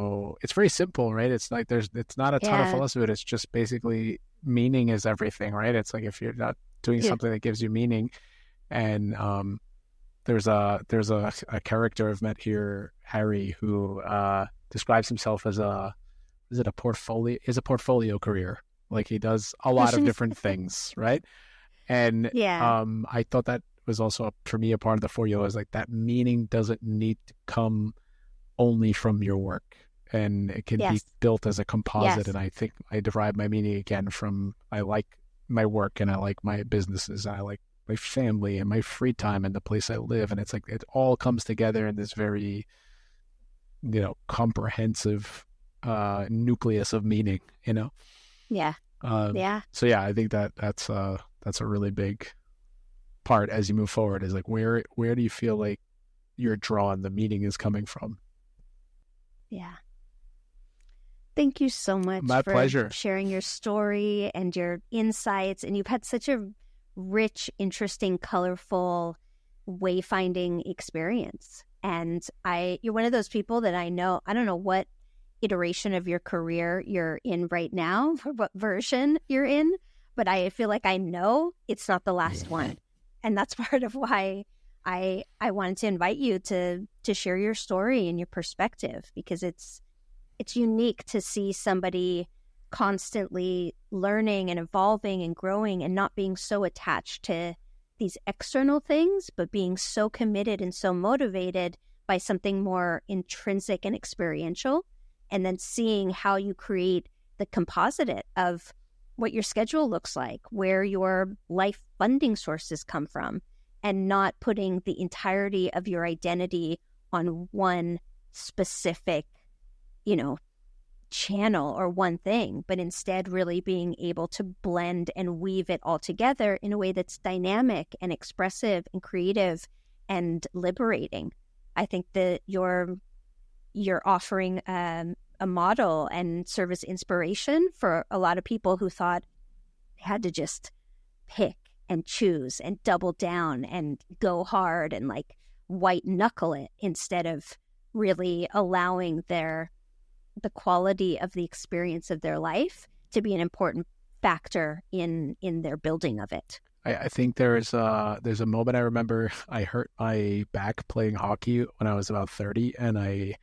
very simple, right? It's like it's not a ton of philosophy, but it's just basically meaning is everything, right? It's like if you're not doing something that gives you meaning, and there's a character I've met here, Harry, who describes himself as a portfolio career. Like he does a lot of different things, right? And I thought that was also for me a part of the formula is like that meaning doesn't need to come only from your work, and it can be built as a composite. And I think I derive my meaning again from I like my work and I like my businesses and I like my family and my free time and the place I live, and it's like it all comes together in this very comprehensive nucleus of meaning, So I think that's a really big part as you move forward, is like where do you feel like you're drawn, the meaning is coming from? Thank you so much. My pleasure. Sharing your story and your insights, and you've had such a rich, interesting, colorful wayfinding experience. And you're one of those people that I don't know what iteration of your career you're in right now, or what version you're in, but I feel like I know it's not the last one. And that's part of why I wanted to invite you to share your story and your perspective, because it's unique to see somebody constantly learning and evolving and growing and not being so attached to these external things, but being so committed and so motivated by something more intrinsic and experiential, and then seeing how you create the composite of what your schedule looks like, where your life funding sources come from, and not putting the entirety of your identity on one specific, channel or one thing, but instead really being able to blend and weave it all together in a way that's dynamic and expressive and creative and liberating. I think that you're offering a model and serve as inspiration for a lot of people who thought they had to just pick and choose and double down and go hard and like white knuckle it, instead of really allowing the quality of the experience of their life to be an important factor in their building of it. I think there's a moment I remember I hurt my back playing hockey when I was about 30, and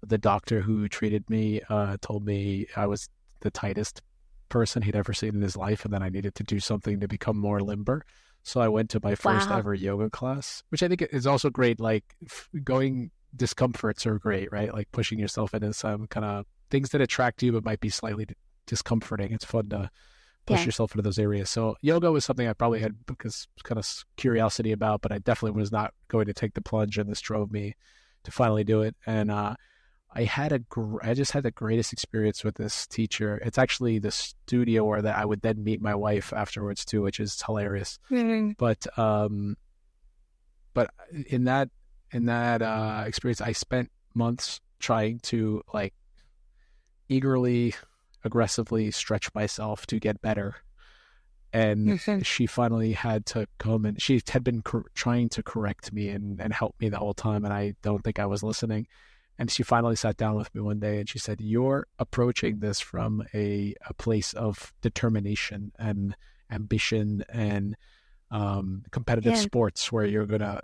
the doctor who treated me told me I was the tightest person he'd ever seen in his life, and then I needed to do something to become more limber. So I went to my first ever yoga class, which I think is also great. Like going discomforts are great, right? Like pushing yourself into some kind of things that attract you but might be slightly discomforting. It's fun to push yourself into those areas. So yoga was something I probably had because kind of curiosity about, but I definitely was not going to take the plunge, and this drove me to finally do it. And I just had the greatest experience with this teacher. It's actually the studio where that I would then meet my wife afterwards too, which is hilarious. Mm-hmm. But in that experience, I spent months trying to like eagerly, aggressively stretch myself to get better. And she finally had to come, and she had been trying to correct me and help me the whole time. And I don't think I was listening. And she finally sat down with me one day and she said, "You're approaching this from a place of determination and ambition and competitive sports where you're gonna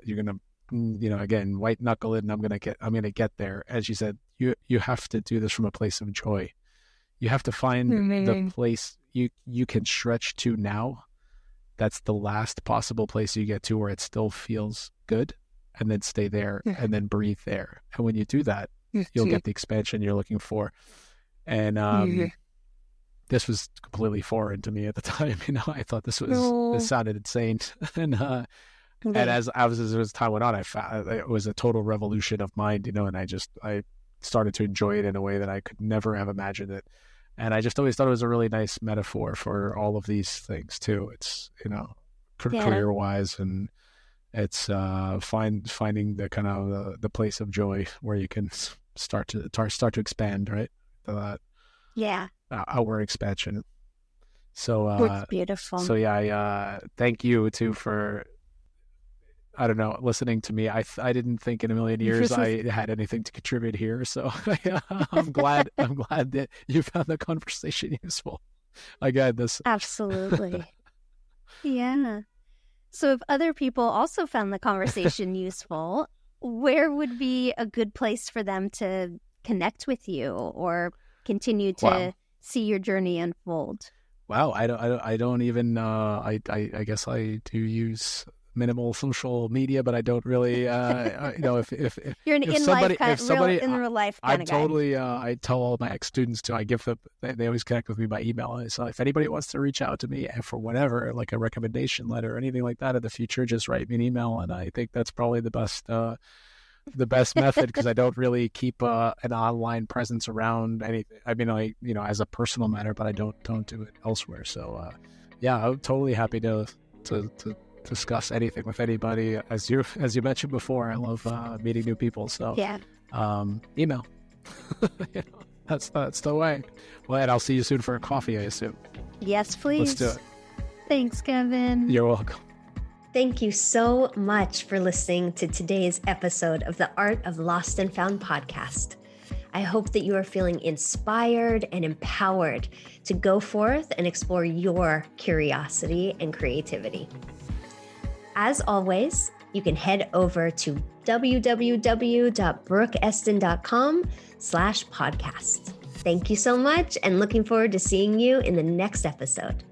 again white knuckle it, and I'm gonna get there." And she said, "You have to do this from a place of joy. You have to find the place you can stretch to now. That's the last possible place you get to where it still feels good. And then stay there and then breathe there. And when you do that, you'll get the expansion you're looking for." And this was completely foreign to me at the time. I thought this sounded insane. And as time went on, I found it was a total revolution of mind, and I started to enjoy it in a way that I could never have imagined it. And I just always thought it was a really nice metaphor for all of these things too. It's, career-wise, and it's finding the kind of the place of joy where you can start to expand, right? Outward expansion. So it's beautiful. So I thank you too for, I don't know, listening to me. I didn't think in a million years I had anything to contribute here. So I'm glad that you found the conversation useful. I got this. Absolutely. Yeah. So if other people also found the conversation useful, where would be a good place for them to connect with you or continue to see your journey unfold? Wow, I don't even. I guess I do use minimal social media, but I don't really. If you're an in real life kind of guy. Totally. I tell all my ex-students too. I give them. They always connect with me by email. So if anybody wants to reach out to me for whatever, like a recommendation letter or anything like that in the future, just write me an email. And I think that's probably the best method, because I don't really keep an online presence around anything. I mean, as a personal matter, but I don't do it elsewhere. So I'm totally happy to discuss anything with anybody. As you mentioned before, I love meeting new people. So email. That's the way. Well, and I'll see you soon for a coffee, I assume. Yes, please. Let's do it. Thanks, Kevin. You're welcome. Thank you so much for listening to today's episode of the Art of Lost and Found podcast. I hope that you are feeling inspired and empowered to go forth and explore your curiosity and creativity. As always, you can head over to www.brookeeston.com/podcast. Thank you so much, and looking forward to seeing you in the next episode.